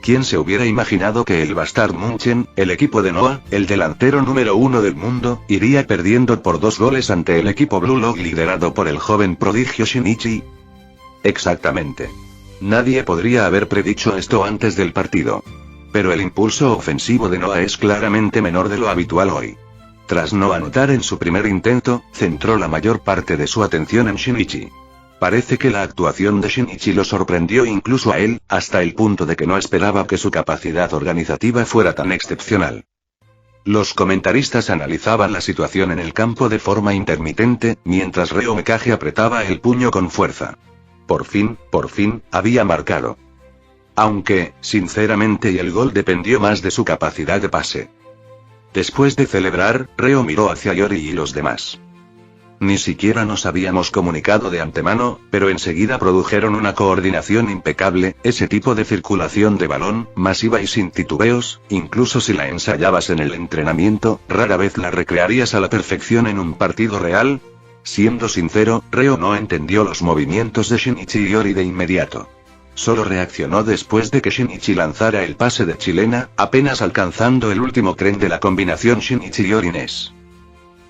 ¿Quién se hubiera imaginado que el Bastard Munchen, el equipo de Noah, el delantero número 1 del mundo, iría perdiendo por 2 goles ante el equipo Blue Lock liderado por el joven prodigio Shinichi? Exactamente. Nadie podría haber predicho esto antes del partido. Pero el impulso ofensivo de Noah es claramente menor de lo habitual hoy. Tras no anotar en su primer intento, centró la mayor parte de su atención en Shinichi. Parece que la actuación de Shinichi lo sorprendió incluso a él, hasta el punto de que no esperaba que su capacidad organizativa fuera tan excepcional. Los comentaristas analizaban la situación en el campo de forma intermitente, mientras Reo Mekage apretaba el puño con fuerza. Por fin, había marcado. Aunque, sinceramente, el gol dependió más de su capacidad de pase. Después de celebrar, Reo miró hacia Yori y los demás. Ni siquiera nos habíamos comunicado de antemano, pero enseguida produjeron una coordinación impecable, ese tipo de circulación de balón, masiva y sin titubeos, incluso si la ensayabas en el entrenamiento, rara vez la recrearías a la perfección en un partido real. Siendo sincero, Reo no entendió los movimientos de Shinichi Iori de inmediato. Solo reaccionó después de que Shinichi lanzara el pase de chilena, apenas alcanzando el último tren de la combinación Shinichi Iori-Nes.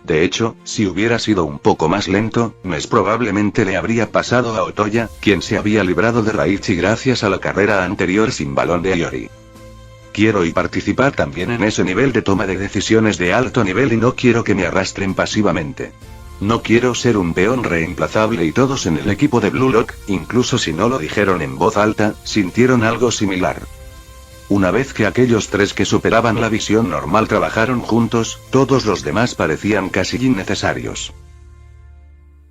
De hecho, si hubiera sido un poco más lento, Nes probablemente le habría pasado a Otoya, quien se había librado de Raichi gracias a la carrera anterior sin balón de Iori. Quiero participar también en ese nivel de toma de decisiones de alto nivel y no quiero que me arrastren pasivamente. No quiero ser un peón reemplazable y todos en el equipo de Blue Lock, incluso si no lo dijeron en voz alta, sintieron algo similar. Una vez que aquellos tres que superaban la visión normal trabajaron juntos, todos los demás parecían casi innecesarios.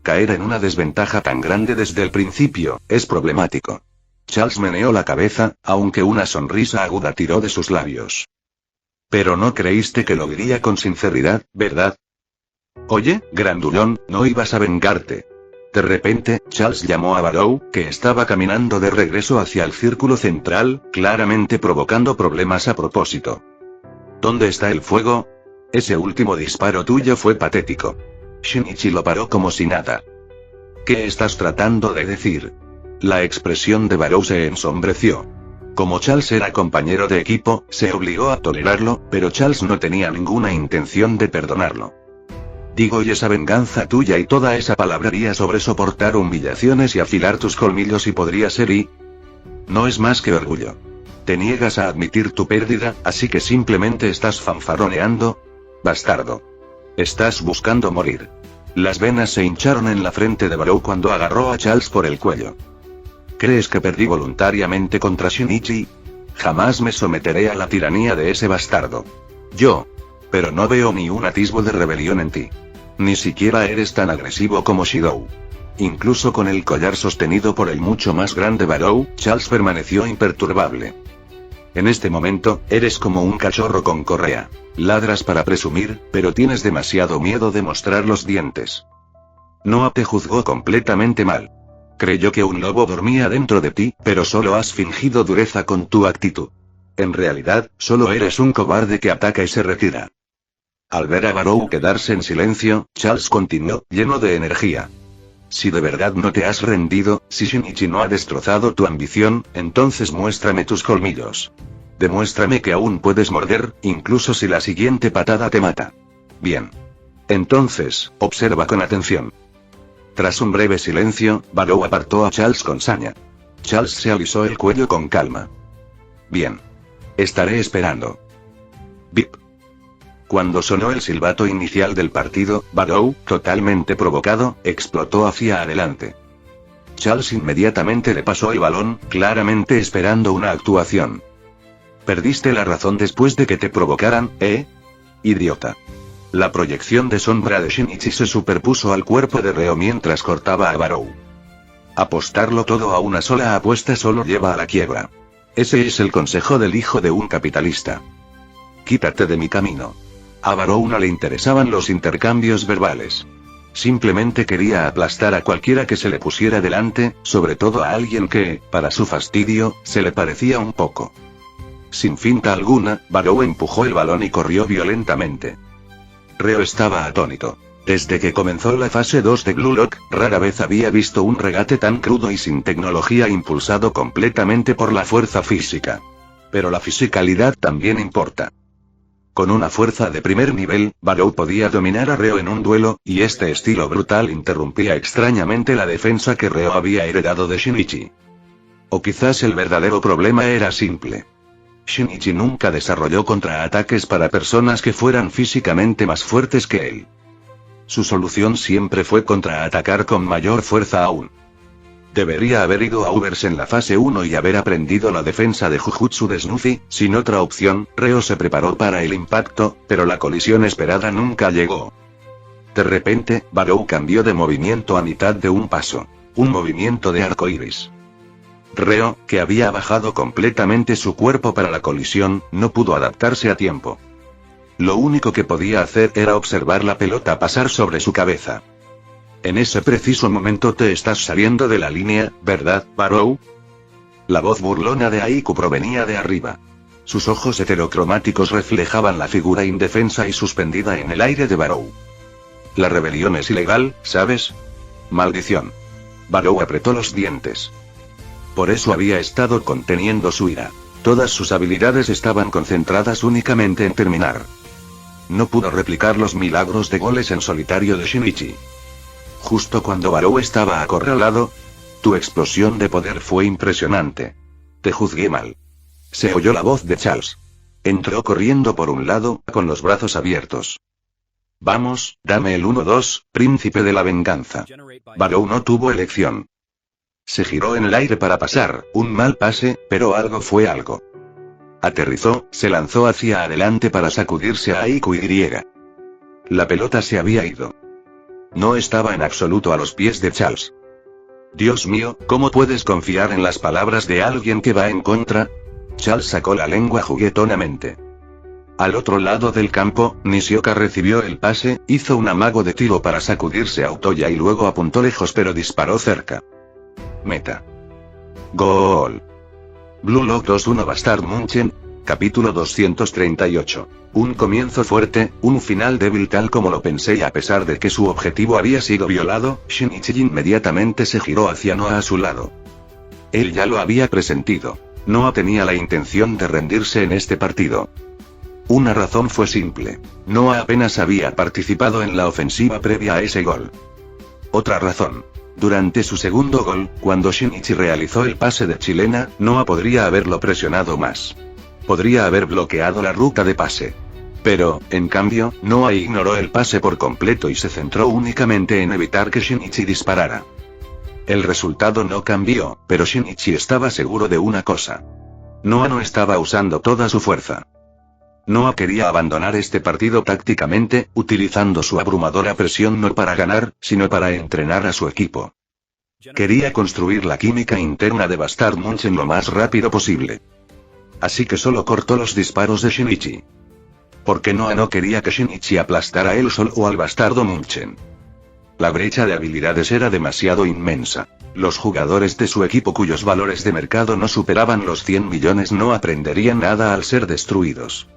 Caer en una desventaja tan grande desde el principio, es problemático. Charles meneó la cabeza, aunque una sonrisa aguda tiró de sus labios. Pero no creíste que lo diría con sinceridad, ¿verdad? Oye, grandulón, no ibas a vengarte. De repente, Charles llamó a Barrow, que estaba caminando de regreso hacia el círculo central, claramente provocando problemas a propósito. ¿Dónde está el fuego? Ese último disparo tuyo fue patético. Shinichi lo paró como si nada. ¿Qué estás tratando de decir? La expresión de Barrow se ensombreció. Como Charles era compañero de equipo, se obligó a tolerarlo, pero Charles no tenía ninguna intención de perdonarlo. Digo, y esa venganza tuya y toda esa palabrería sobre soportar humillaciones y afilar tus colmillos y podría ser y... No es más que orgullo. Te niegas a admitir tu pérdida, así que simplemente estás fanfarroneando. Bastardo. Estás buscando morir. Las venas se hincharon en la frente de Barrow cuando agarró a Charles por el cuello. ¿Crees que perdí voluntariamente contra Shinichi? Jamás me someteré a la tiranía de ese bastardo. Yo. Pero no veo ni un atisbo de rebelión en ti. Ni siquiera eres tan agresivo como Shidou. Incluso con el collar sostenido por el mucho más grande Barrow, Charles permaneció imperturbable. En este momento, eres como un cachorro con correa. Ladras para presumir, pero tienes demasiado miedo de mostrar los dientes. Noah te juzgó completamente mal. Creyó que un lobo dormía dentro de ti, pero solo has fingido dureza con tu actitud. En realidad, solo eres un cobarde que ataca y se retira. Al ver a Barrow quedarse en silencio, Charles continuó, lleno de energía. Si de verdad no te has rendido, si Shinichi no ha destrozado tu ambición, entonces muéstrame tus colmillos. Demuéstrame que aún puedes morder, incluso si la siguiente patada te mata. Bien. Entonces, observa con atención. Tras un breve silencio, Barrow apartó a Charles con saña. Charles se alisó el cuello con calma. Bien. Estaré esperando. Bip. Cuando sonó el silbato inicial del partido, Barrow, totalmente provocado, explotó hacia adelante. Charles inmediatamente le pasó el balón, claramente esperando una actuación. Perdiste la razón después de que te provocaran, ¿eh? Idiota. La proyección de sombra de Shinichi se superpuso al cuerpo de Reo mientras cortaba a Barrow. Apostarlo todo a una sola apuesta solo lleva a la quiebra. Ese es el consejo del hijo de un capitalista. Quítate de mi camino. A Barrow no le interesaban los intercambios verbales. Simplemente quería aplastar a cualquiera que se le pusiera delante, sobre todo a alguien que, para su fastidio, se le parecía un poco. Sin finta alguna, Barrow empujó el balón y corrió violentamente. Reo estaba atónito. Desde que comenzó la fase 2 de Blue Lock, rara vez había visto un regate tan crudo y sin tecnología impulsado completamente por la fuerza física. Pero la fisicalidad también importa. Con una fuerza de primer nivel, Barrow podía dominar a Reo en un duelo, y este estilo brutal interrumpía extrañamente la defensa que Reo había heredado de Shinichi. O quizás el verdadero problema era simple. Shinichi nunca desarrolló contraataques para personas que fueran físicamente más fuertes que él. Su solución siempre fue contraatacar con mayor fuerza aún. Debería haber ido a Ubers en la fase 1 y haber aprendido la defensa de Jujutsu de Snuffy, sin otra opción. Reo se preparó para el impacto, pero la colisión esperada nunca llegó. De repente, Barrow cambió de movimiento a mitad de un paso. Un movimiento de arcoíris. Reo, que había bajado completamente su cuerpo para la colisión, no pudo adaptarse a tiempo. Lo único que podía hacer era observar la pelota pasar sobre su cabeza. En ese preciso momento te estás saliendo de la línea, ¿verdad, Barrow? La voz burlona de Aiku provenía de arriba. Sus ojos heterocromáticos reflejaban la figura indefensa y suspendida en el aire de Barrow. La rebelión es ilegal, ¿sabes? Maldición. Barrow apretó los dientes. Por eso había estado conteniendo su ira. Todas sus habilidades estaban concentradas únicamente en terminar. No pudo replicar los milagros de goles en solitario de Shinichi. Justo cuando Barrow estaba acorralado, tu explosión de poder fue impresionante. Te juzgué mal. Se oyó la voz de Charles. Entró corriendo por un lado, con los brazos abiertos. Vamos, dame el 1-2, príncipe de la venganza. Barrow no tuvo elección. Se giró en el aire para pasar, un mal pase, pero algo fue algo. Aterrizó, se lanzó hacia adelante para sacudirse a Aiku y. La pelota se había ido. No estaba en absoluto a los pies de Charles. Dios mío, ¿cómo puedes confiar en las palabras de alguien que va en contra? Charles sacó la lengua juguetonamente. Al otro lado del campo, Nishioka recibió el pase, hizo un amago de tiro para sacudirse a Otoya y luego apuntó lejos pero disparó cerca. Meta. Gol. Blue Lock 2-1 Bastard Munchen, capítulo 238. Un comienzo fuerte, un final débil tal como lo pensé y a pesar de que su objetivo había sido violado, Shinichi inmediatamente se giró hacia Noah a su lado. Él ya lo había presentido. Noah tenía la intención de rendirse en este partido. Una razón fue simple. Noah apenas había participado en la ofensiva previa a ese gol. Otra razón. Durante su segundo gol, cuando Shinichi realizó el pase de chilena, Noah podría haberlo presionado más. Podría haber bloqueado la ruta de pase. Pero, en cambio, Noah ignoró el pase por completo y se centró únicamente en evitar que Shinichi disparara. El resultado no cambió, pero Shinichi estaba seguro de una cosa. Noah no estaba usando toda su fuerza. Noah quería abandonar este partido tácticamente, utilizando su abrumadora presión no para ganar, sino para entrenar a su equipo. Quería construir la química interna de Bastard Munchen lo más rápido posible. Así que solo cortó los disparos de Shinichi. Porque Noah no quería que Shinichi aplastara él solo o al Bastardo Munchen. La brecha de habilidades era demasiado inmensa. Los jugadores de su equipo cuyos valores de mercado no superaban los 100 millones no aprenderían nada al ser destruidos.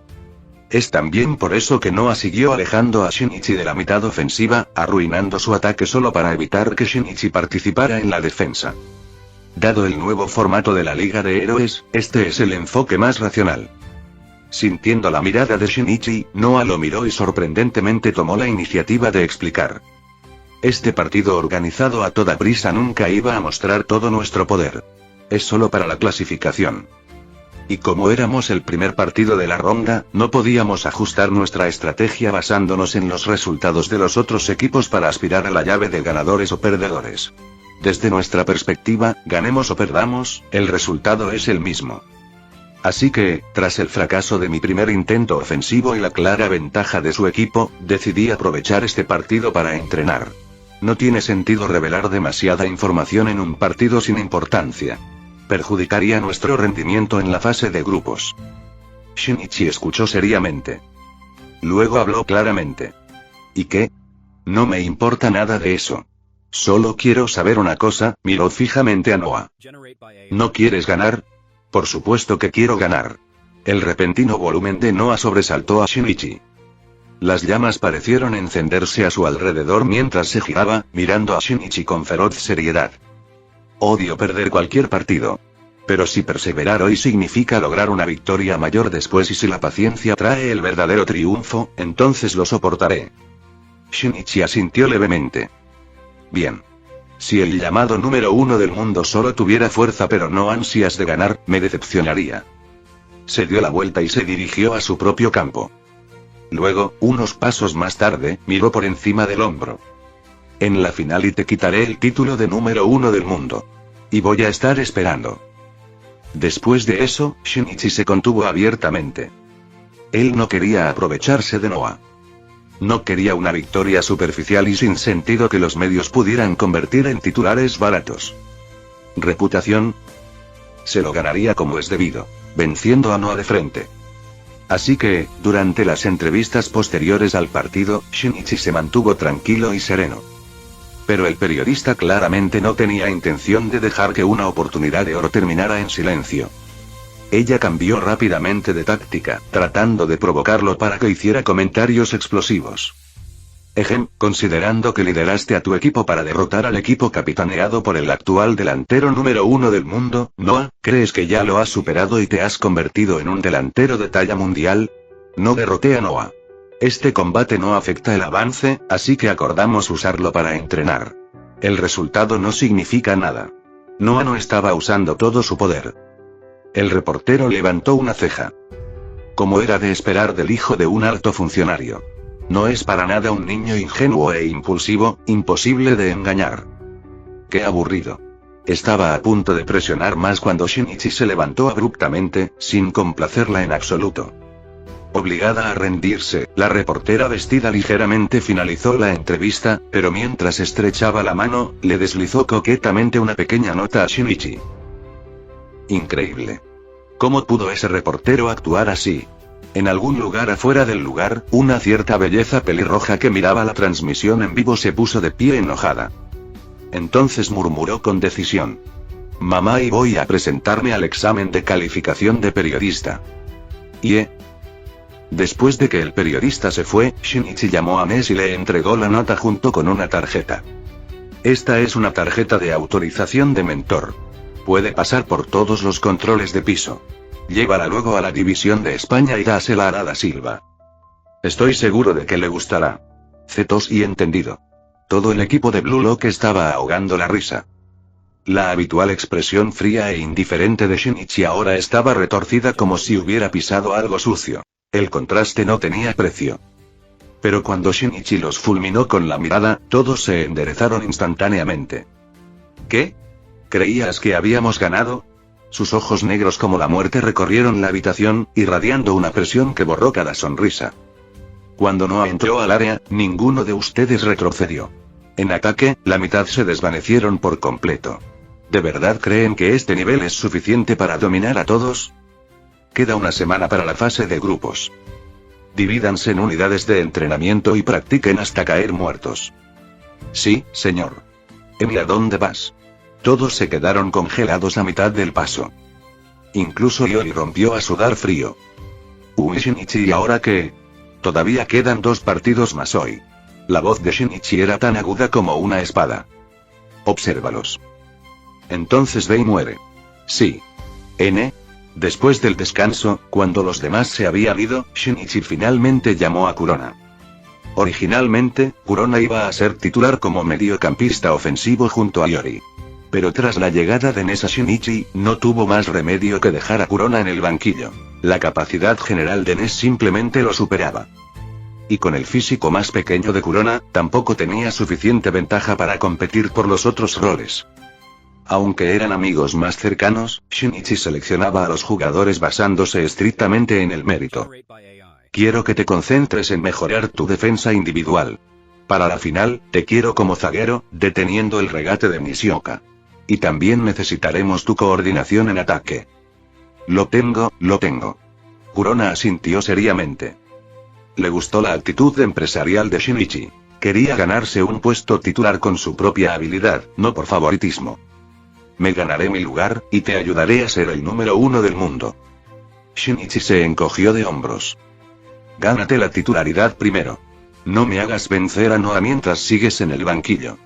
Es también por eso que Noah siguió alejando a Shinichi de la mitad ofensiva, arruinando su ataque solo para evitar que Shinichi participara en la defensa. Dado el nuevo formato de la Liga de Héroes, este es el enfoque más racional. Sintiendo la mirada de Shinichi, Noah lo miró y sorprendentemente tomó la iniciativa de explicar. Este partido organizado a toda prisa nunca iba a mostrar todo nuestro poder. Es solo para la clasificación. Y como éramos el primer partido de la ronda, no podíamos ajustar nuestra estrategia basándonos en los resultados de los otros equipos para aspirar a la llave de ganadores o perdedores. Desde nuestra perspectiva, ganemos o perdamos, el resultado es el mismo. Así que, tras el fracaso de mi primer intento ofensivo y la clara ventaja de su equipo, decidí aprovechar este partido para entrenar. No tiene sentido revelar demasiada información en un partido sin importancia. Perjudicaría nuestro rendimiento en la fase de grupos. Shinichi escuchó seriamente. Luego habló claramente. ¿Y qué? No me importa nada de eso. Solo quiero saber una cosa, miró fijamente a Noah. ¿No quieres ganar? Por supuesto que quiero ganar. El repentino volumen de Noah sobresaltó a Shinichi. Las llamas parecieron encenderse a su alrededor mientras se giraba, mirando a Shinichi con feroz seriedad. Odio perder cualquier partido. Pero si perseverar hoy significa lograr una victoria mayor después y si la paciencia trae el verdadero triunfo, entonces lo soportaré. Shinichi asintió levemente. Bien. Si el llamado número 1 del mundo solo tuviera fuerza pero no ansias de ganar, me decepcionaría. Se dio la vuelta y se dirigió a su propio campo. Luego, unos pasos más tarde, miró por encima del hombro. En la final y te quitaré el título de número 1 del mundo. Y voy a estar esperando. Después de eso, Shinichi se contuvo abiertamente. Él no quería aprovecharse de Noah. No quería una victoria superficial y sin sentido que los medios pudieran convertir en titulares baratos. ¿Reputación? Se lo ganaría como es debido, venciendo a Noah de frente. Así que, durante las entrevistas posteriores al partido, Shinichi se mantuvo tranquilo y sereno. Pero el periodista claramente no tenía intención de dejar que una oportunidad de oro terminara en silencio. Ella cambió rápidamente de táctica, tratando de provocarlo para que hiciera comentarios explosivos. Considerando que lideraste a tu equipo para derrotar al equipo capitaneado por el actual delantero número 1 del mundo, Noah, ¿crees que ya lo has superado y te has convertido en un delantero de talla mundial? No derroté a Noah. Este combate no afecta el avance, así que acordamos usarlo para entrenar. El resultado no significa nada. Noah no estaba usando todo su poder. El reportero levantó una ceja. Como era de esperar del hijo de un alto funcionario. No es para nada un niño ingenuo e impulsivo, imposible de engañar. Qué aburrido. Estaba a punto de presionar más cuando Shinichi se levantó abruptamente, sin complacerla en absoluto. Obligada a rendirse, la reportera vestida ligeramente finalizó la entrevista, pero mientras estrechaba la mano, le deslizó coquetamente una pequeña nota a Shinichi. Increíble. ¿Cómo pudo ese reportero actuar así? En algún lugar afuera del lugar, una cierta belleza pelirroja que miraba la transmisión en vivo se puso de pie enojada. Entonces murmuró con decisión. Mamá, y voy a presentarme al examen de calificación de periodista. Después de que el periodista se fue, Shinichi llamó a Ness y le entregó la nota junto con una tarjeta. Esta es una tarjeta de autorización de mentor. Puede pasar por todos los controles de piso. Llévala luego a la división de España y dásela a Ada Silva. Estoy seguro de que le gustará. Cetos y entendido. Todo el equipo de Blue Lock estaba ahogando la risa. La habitual expresión fría e indiferente de Shinichi ahora estaba retorcida como si hubiera pisado algo sucio. El contraste no tenía precio. Pero cuando Shinichi los fulminó con la mirada, todos se enderezaron instantáneamente. ¿Qué? ¿Creías que habíamos ganado? Sus ojos negros como la muerte recorrieron la habitación, irradiando una presión que borró cada sonrisa. Cuando Noah entró al área, ninguno de ustedes retrocedió. En ataque, la mitad se desvanecieron por completo. ¿De verdad creen que este nivel es suficiente para dominar a todos? Queda una semana para la fase de grupos. Divídanse en unidades de entrenamiento y practiquen hasta caer muertos. Sí, señor. ¿Y a dónde vas? Todos se quedaron congelados a mitad del paso. Incluso Yori rompió a sudar frío. Shinichi, ¿y ahora qué? Todavía quedan 2 partidos más hoy. La voz de Shinichi era tan aguda como una espada. Obsérvalos. Entonces ve y muere. Sí. Después del descanso, cuando los demás se habían ido, Shinichi finalmente llamó a Kurona. Originalmente, Kurona iba a ser titular como mediocampista ofensivo junto a Yori. Pero tras la llegada de Ness a Shinichi, no tuvo más remedio que dejar a Kurona en el banquillo. La capacidad general de Ness simplemente lo superaba. Y con el físico más pequeño de Kurona, tampoco tenía suficiente ventaja para competir por los otros roles. Aunque eran amigos más cercanos, Shinichi seleccionaba a los jugadores basándose estrictamente en el mérito. Quiero que te concentres en mejorar tu defensa individual. Para la final, te quiero como zaguero, deteniendo el regate de Nishioka. Y también necesitaremos tu coordinación en ataque. Lo tengo. Kurona asintió seriamente. Le gustó la actitud empresarial de Shinichi. Quería ganarse un puesto titular con su propia habilidad, no por favoritismo. Me ganaré mi lugar, y te ayudaré a ser el número 1 del mundo. Shinichi se encogió de hombros. Gánate la titularidad primero. No me hagas vencer a Noah mientras sigues en el banquillo.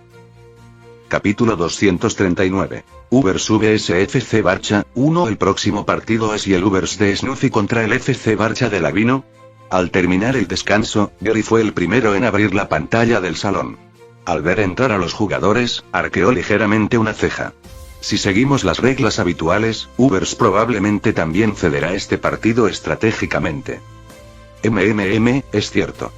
Capítulo 239. Ubers vs FC Barça 1. El próximo partido es y el Ubers de Snuffy contra el FC Barça de Lavino. Al terminar el descanso, Gary fue el primero en abrir la pantalla del salón. Al ver entrar a los jugadores, arqueó ligeramente una ceja. Si seguimos las reglas habituales, Ubers probablemente también cederá este partido estratégicamente. Es cierto.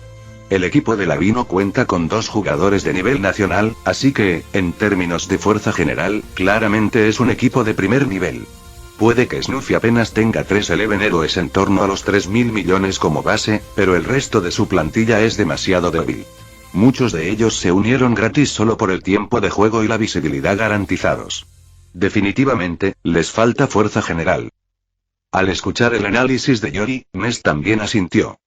El equipo de Lavino cuenta con 2 jugadores de nivel nacional, así que, en términos de fuerza general, claramente es un equipo de primer nivel. Puede que Snuffy apenas tenga 3 Eleven héroes en torno a los 3.000 millones como base, pero el resto de su plantilla es demasiado débil. Muchos de ellos se unieron gratis solo por el tiempo de juego y la visibilidad garantizados. Definitivamente, les falta fuerza general. Al escuchar el análisis de Yori, Ness también asintió.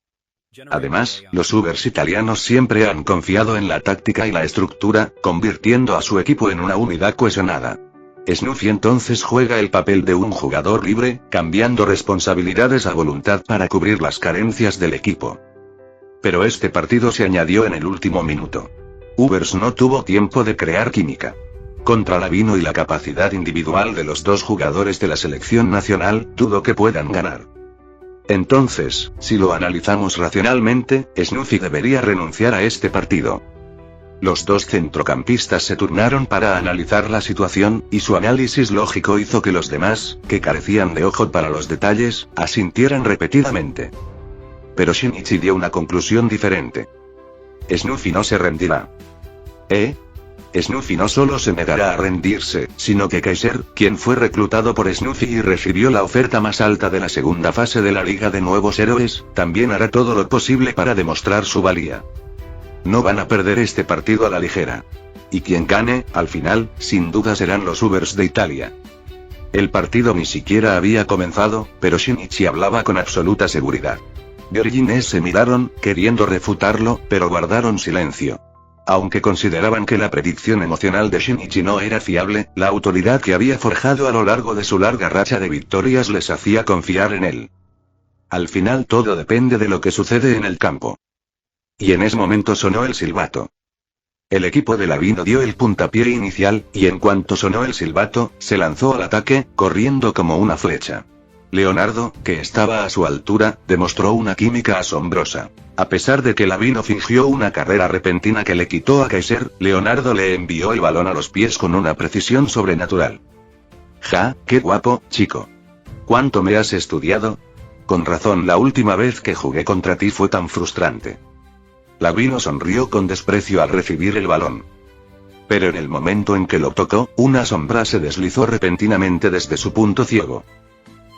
Además, los Ubers italianos siempre han confiado en la táctica y la estructura, convirtiendo a su equipo en una unidad cohesionada. Snuffy entonces juega el papel de un jugador libre, cambiando responsabilidades a voluntad para cubrir las carencias del equipo. Pero este partido se añadió en el último minuto. Ubers no tuvo tiempo de crear química. Contra Lavino y la capacidad individual de los dos jugadores de la selección nacional, dudo que puedan ganar. Entonces, si lo analizamos racionalmente, Snuffy debería renunciar a este partido. Los dos centrocampistas se turnaron para analizar la situación, y su análisis lógico hizo que los demás, que carecían de ojo para los detalles, asintieran repetidamente. Pero Shinichi dio una conclusión diferente. Snuffy no se rendirá. Snuffy no solo se negará a rendirse, sino que Kaiser, quien fue reclutado por Snuffy y recibió la oferta más alta de la segunda fase de la Liga de Nuevos Héroes, también hará todo lo posible para demostrar su valía. No van a perder este partido a la ligera. Y quien gane, al final, sin duda serán los Ubers de Italia. El partido ni siquiera había comenzado, pero Shinichi hablaba con absoluta seguridad. Georgines se miraron, queriendo refutarlo, pero guardaron silencio. Aunque consideraban que la predicción emocional de Shinichi no era fiable, la autoridad que había forjado a lo largo de su larga racha de victorias les hacía confiar en él. Al final todo depende de lo que sucede en el campo. Y en ese momento sonó el silbato. El equipo de Lavino dio el puntapié inicial, y en cuanto sonó el silbato, se lanzó al ataque, corriendo como una flecha. Leonardo, que estaba a su altura, demostró una química asombrosa. A pesar de que Lavino fingió una carrera repentina que le quitó a Kaiser, Leonardo le envió el balón a los pies con una precisión sobrenatural. ¡Ja, qué guapo, chico! ¿Cuánto me has estudiado? Con razón, la última vez que jugué contra ti fue tan frustrante. Lavino sonrió con desprecio al recibir el balón. Pero en el momento en que lo tocó, una sombra se deslizó repentinamente desde su punto ciego.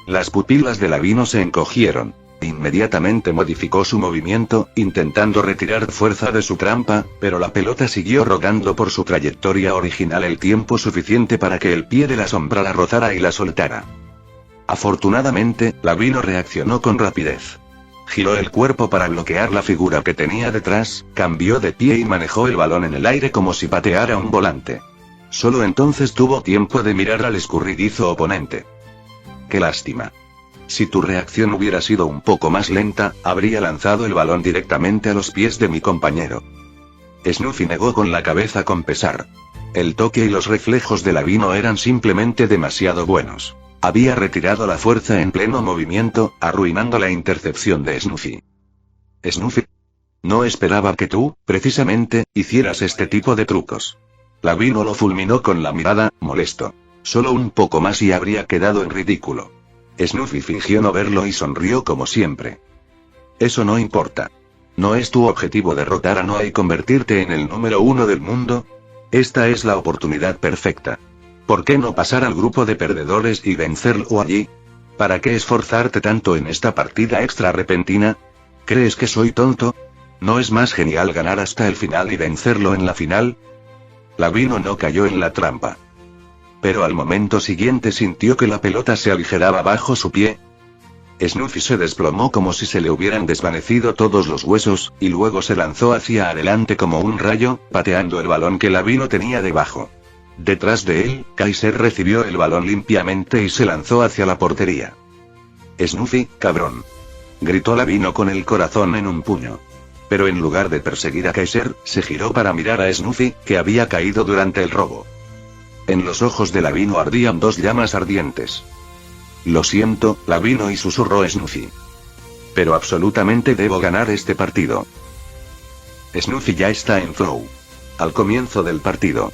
Las pupilas de Lavino se encogieron. Inmediatamente modificó su movimiento, intentando retirar fuerza de su trampa, pero la pelota siguió rodando por su trayectoria original el tiempo suficiente para que el pie de la sombra la rozara y la soltara. Afortunadamente, Lavino reaccionó con rapidez. Giró el cuerpo para bloquear la figura que tenía detrás, cambió de pie y manejó el balón en el aire como si pateara un volante. Solo entonces tuvo tiempo de mirar al escurridizo oponente. ¡Qué lástima! Si tu reacción hubiera sido un poco más lenta, habría lanzado el balón directamente a los pies de mi compañero. Snuffy negó con la cabeza con pesar. El toque y los reflejos de Lavino eran simplemente demasiado buenos. Había retirado la fuerza en pleno movimiento, arruinando la intercepción de Snuffy. ¿Snuffy? No esperaba que tú, precisamente, hicieras este tipo de trucos. Lavino lo fulminó con la mirada, molesto. Solo un poco más y habría quedado en ridículo. Snuffy fingió no verlo y sonrió como siempre. Eso no importa. ¿No es tu objetivo derrotar a Noah y convertirte en el número 1 del mundo? Esta es la oportunidad perfecta. ¿Por qué no pasar al grupo de perdedores y vencerlo allí? ¿Para qué esforzarte tanto en esta partida extra repentina? ¿Crees que soy tonto? ¿No es más genial ganar hasta el final y vencerlo en la final? Lavino no cayó en la trampa. Pero al momento siguiente sintió que la pelota se aligeraba bajo su pie. Snuffy se desplomó como si se le hubieran desvanecido todos los huesos, y luego se lanzó hacia adelante como un rayo, pateando el balón que Lavino tenía debajo. Detrás de él, Kaiser recibió el balón limpiamente y se lanzó hacia la portería. «Snuffy, cabrón», gritó Lavino con el corazón en un puño. Pero en lugar de perseguir a Kaiser, se giró para mirar a Snuffy, que había caído durante el robo. En los ojos de Lavino ardían dos llamas ardientes. «Lo siento, Lavino», y susurró Snuffy. «Pero absolutamente debo ganar este partido». Snuffy ya está en flow. Al comienzo del partido.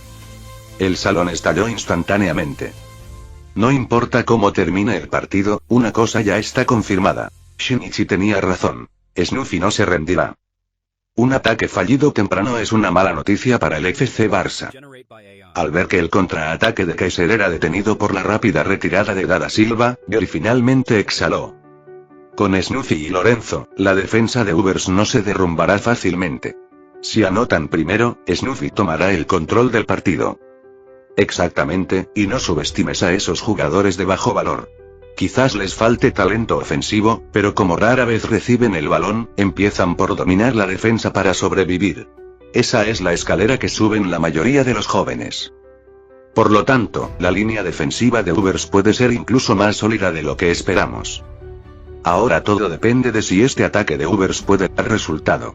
El salón estalló instantáneamente. No importa cómo termine el partido, una cosa ya está confirmada. Shinichi tenía razón. Snuffy no se rendirá. Un ataque fallido temprano es una mala noticia para el FC Barça. Al ver que el contraataque de Kaiser era detenido por la rápida retirada de Dada Silva, Gary finalmente exhaló. Con Snuffy y Lorenzo, la defensa de Ubers no se derrumbará fácilmente. Si anotan primero, Snuffy tomará el control del partido. Exactamente, y no subestimes a esos jugadores de bajo valor. Quizás les falte talento ofensivo, pero como rara vez reciben el balón, empiezan por dominar la defensa para sobrevivir. Esa es la escalera que suben la mayoría de los jóvenes. Por lo tanto, la línea defensiva de Ubers puede ser incluso más sólida de lo que esperamos. Ahora todo depende de si este ataque de Ubers puede dar resultado.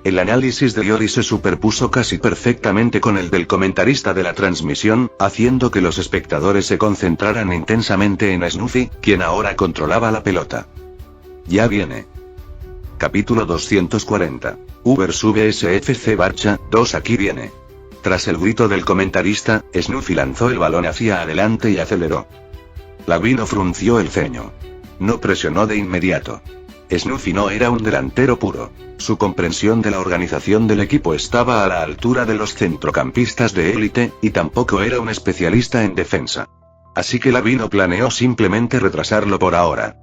El análisis de Yori se superpuso casi perfectamente con el del comentarista de la transmisión, haciendo que los espectadores se concentraran intensamente en Snuffy, quien ahora controlaba la pelota. Ya viene. Capítulo 240. Ubers vs FC Barça 2. Aquí viene. Tras el grito del comentarista, Snuffy lanzó el balón hacia adelante y aceleró. Lavino frunció el ceño. No presionó de inmediato. Snuffy no era un delantero puro. Su comprensión de la organización del equipo estaba a la altura de los centrocampistas de élite, y tampoco era un especialista en defensa. Así que Lavino planeó simplemente retrasarlo por ahora.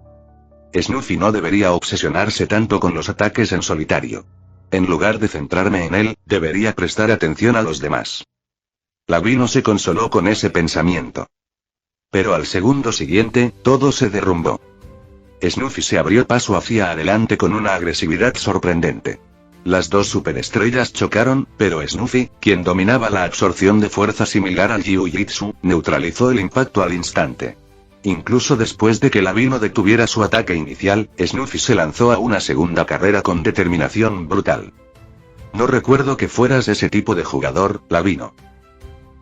Snuffy no debería obsesionarse tanto con los ataques en solitario. En lugar de centrarme en él, debería prestar atención a los demás. Lavino se consoló con ese pensamiento. Pero al segundo siguiente, todo se derrumbó. Snuffy se abrió paso hacia adelante con una agresividad sorprendente. Las dos superestrellas chocaron, pero Snuffy, quien dominaba la absorción de fuerza similar al Jiu-Jitsu, neutralizó el impacto al instante. Incluso después de que Lavino detuviera su ataque inicial, Snuffy se lanzó a una segunda carrera con determinación brutal. No recuerdo que fueras ese tipo de jugador, Lavino.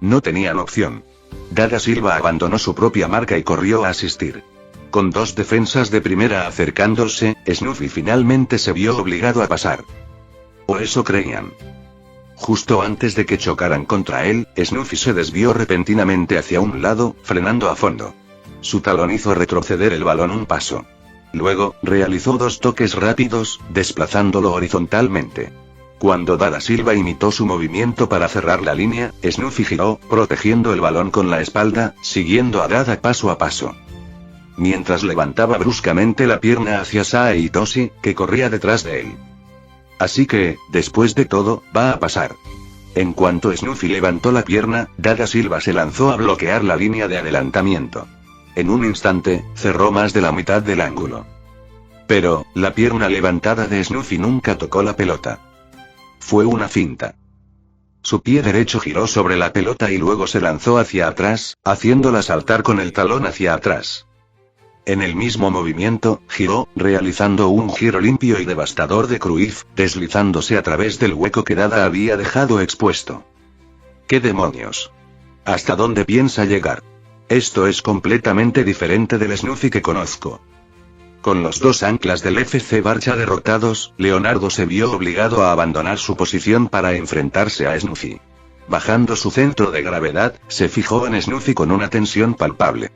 No tenían opción. Dada Silva abandonó su propia marca y corrió a asistir. Con dos defensas de primera acercándose, Snuffy finalmente se vio obligado a pasar. O eso creían. Justo antes de que chocaran contra él, Snuffy se desvió repentinamente hacia un lado, frenando a fondo. Su talón hizo retroceder el balón un paso. Luego, realizó dos toques rápidos, desplazándolo horizontalmente. Cuando Dada Silva imitó su movimiento para cerrar la línea, Snuffy giró, protegiendo el balón con la espalda, siguiendo a Dada paso a paso. Mientras levantaba bruscamente la pierna hacia Sae Itoshi, que corría detrás de él. Así que, después de todo, va a pasar. En cuanto Snuffy levantó la pierna, Dada Silva se lanzó a bloquear la línea de adelantamiento. En un instante, cerró más de la mitad del ángulo. Pero, la pierna levantada de Snuffy nunca tocó la pelota. Fue una finta. Su pie derecho giró sobre la pelota y luego se lanzó hacia atrás, haciéndola saltar con el talón hacia atrás. En el mismo movimiento, giró, realizando un giro limpio y devastador de Cruyff, deslizándose a través del hueco que Dada había dejado expuesto. ¿Qué demonios? ¿Hasta dónde piensa llegar? Esto es completamente diferente del Snuffy que conozco. Con los dos anclas del FC Barça derrotados, Leonardo se vio obligado a abandonar su posición para enfrentarse a Snuffy. Bajando su centro de gravedad, se fijó en Snuffy con una tensión palpable.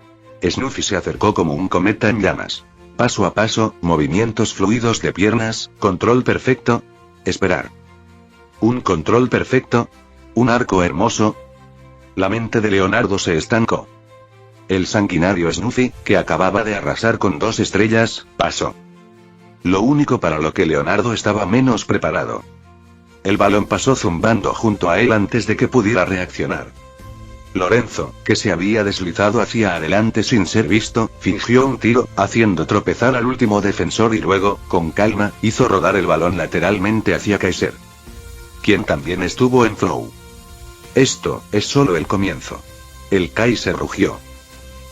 Snuffy se acercó como un cometa en llamas. Paso a paso, movimientos fluidos de piernas, control perfecto. Esperar. ¿Un control perfecto? ¿Un arco hermoso? La mente de Leonardo se estancó. El sanguinario Snuffy, que acababa de arrasar con 2 estrellas, pasó. Lo único para lo que Leonardo estaba menos preparado. El balón pasó zumbando junto a él antes de que pudiera reaccionar. Lorenzo, que se había deslizado hacia adelante sin ser visto, fingió un tiro, haciendo tropezar al último defensor y luego, con calma, hizo rodar el balón lateralmente hacia Kaiser, quien también estuvo en flow. Esto es solo el comienzo. El Kaiser rugió.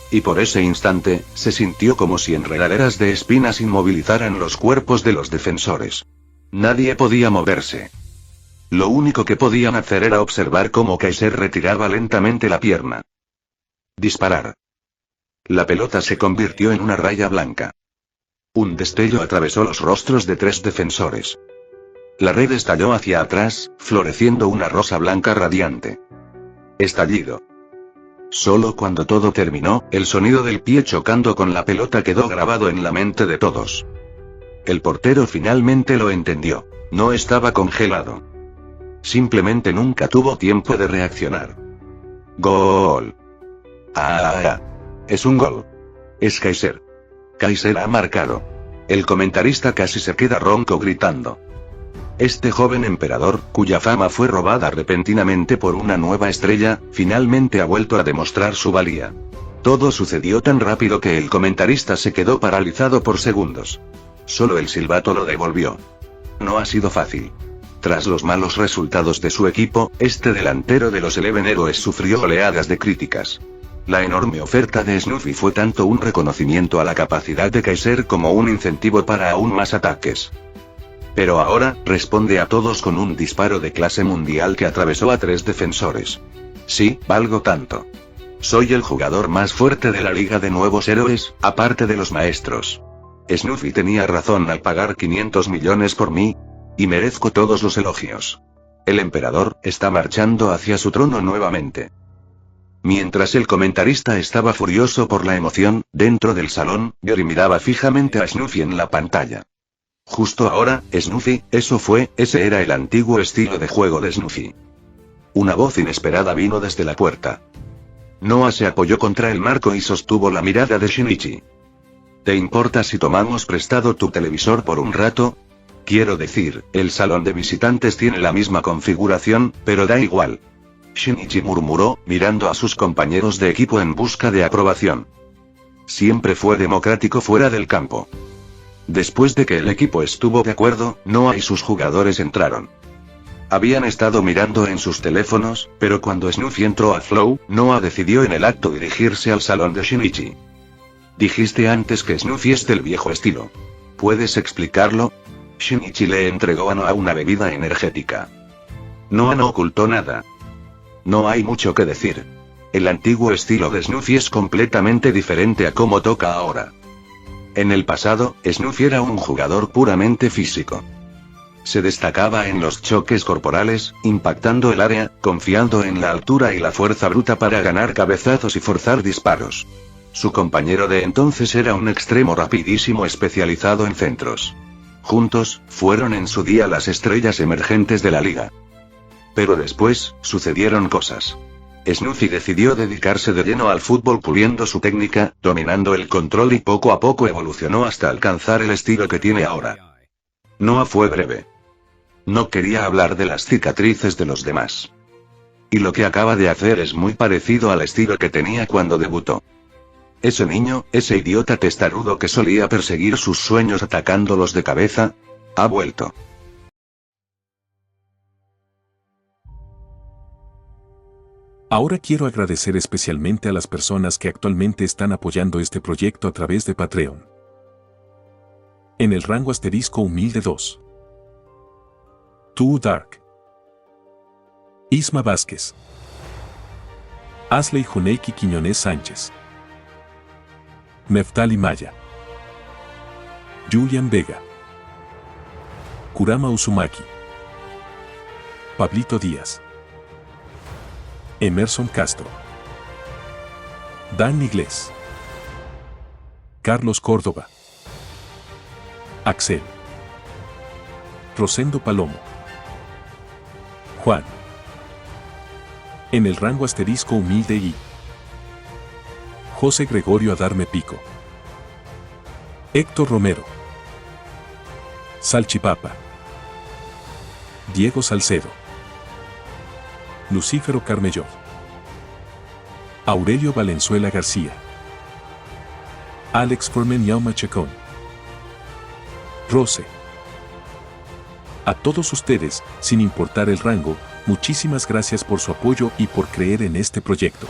Y por ese instante, se sintió como si enredaderas de espinas inmovilizaran los cuerpos de los defensores. Nadie podía moverse. Lo único que podían hacer era observar cómo Kaiser retiraba lentamente la pierna. Disparar. La pelota se convirtió en una raya blanca. Un destello atravesó los rostros de 3 defensores. La red estalló hacia atrás, floreciendo una rosa blanca radiante. Estallido. Solo cuando todo terminó, el sonido del pie chocando con la pelota quedó grabado en la mente de todos. El portero finalmente lo entendió. No estaba congelado. Simplemente nunca tuvo tiempo de reaccionar. ¡Gol! ¡Ah! Es un gol. Es Kaiser. Kaiser ha marcado. El comentarista casi se queda ronco gritando. Este joven emperador, cuya fama fue robada repentinamente por una nueva estrella, finalmente ha vuelto a demostrar su valía. Todo sucedió tan rápido que el comentarista se quedó paralizado por segundos. Solo el silbato lo devolvió. No ha sido fácil. Tras los malos resultados de su equipo, este delantero de los Eleven Heroes sufrió oleadas de críticas. La enorme oferta de Snuffy fue tanto un reconocimiento a la capacidad de Kaiser como un incentivo para aún más ataques. Pero ahora, responde a todos con un disparo de clase mundial que atravesó a 3 defensores. Sí, valgo tanto. Soy el jugador más fuerte de la Liga de Nuevos Héroes, aparte de los maestros. Snuffy tenía razón al pagar 500 millones por mí. Y merezco todos los elogios. El emperador está marchando hacia su trono nuevamente. Mientras el comentarista estaba furioso por la emoción, dentro del salón, Gary miraba fijamente a Snuffy en la pantalla. Justo ahora, Snuffy, ese era el antiguo estilo de juego de Snuffy. Una voz inesperada vino desde la puerta. Noah se apoyó contra el marco y sostuvo la mirada de Shinichi. ¿Te importa si tomamos prestado tu televisor por un rato? Quiero decir, el salón de visitantes tiene la misma configuración, pero da igual. Shinichi murmuró, mirando a sus compañeros de equipo en busca de aprobación. Siempre fue democrático fuera del campo. Después de que el equipo estuvo de acuerdo, Noah y sus jugadores entraron. Habían estado mirando en sus teléfonos, pero cuando Snuffy entró a Flow, Noah decidió en el acto dirigirse al salón de Shinichi. Dijiste antes que Snuffy es del viejo estilo. ¿Puedes explicarlo? Shinichi le entregó a Noah una bebida energética. Noah no ocultó nada. No hay mucho que decir. El antiguo estilo de Snuffy es completamente diferente a cómo toca ahora. En el pasado, Snuffy era un jugador puramente físico. Se destacaba en los choques corporales, impactando el área, confiando en la altura y la fuerza bruta para ganar cabezazos y forzar disparos. Su compañero de entonces era un extremo rapidísimo especializado en centros. Juntos, fueron en su día las estrellas emergentes de la liga. Pero después, sucedieron cosas. Snuffy decidió dedicarse de lleno al fútbol puliendo su técnica, dominando el control y poco a poco evolucionó hasta alcanzar el estilo que tiene ahora. Noah fue breve. No quería hablar de las cicatrices de los demás. Y lo que acaba de hacer es muy parecido al estilo que tenía cuando debutó. Ese niño, ese idiota testarudo que solía perseguir sus sueños atacándolos de cabeza, ha vuelto. Ahora quiero agradecer especialmente a las personas que actualmente están apoyando este proyecto a través de Patreon. En el rango asterisco humilde 2. Too Dark. Isma Vázquez. Asley Juneiki Quiñones Sánchez. Neftali Maya. Julian Vega. Kurama Uzumaki. Pablito Díaz. Emerson Castro. Dan Iglés. Carlos Córdoba. Axel. Rosendo Palomo. Juan. En el rango asterisco humilde y José Gregorio Adarme Pico. Héctor Romero. Salchipapa. Diego Salcedo. Lucífero Carmelló. Aurelio Valenzuela García. Alex Formen Yauma Chacón. Rose. A todos ustedes, sin importar el rango, muchísimas gracias por su apoyo y por creer en este proyecto.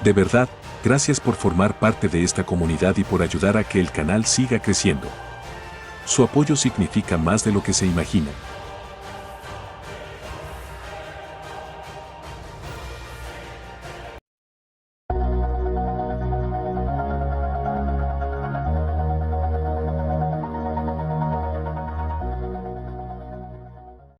De verdad, gracias por formar parte de esta comunidad y por ayudar a que el canal siga creciendo. Su apoyo significa más de lo que se imaginan.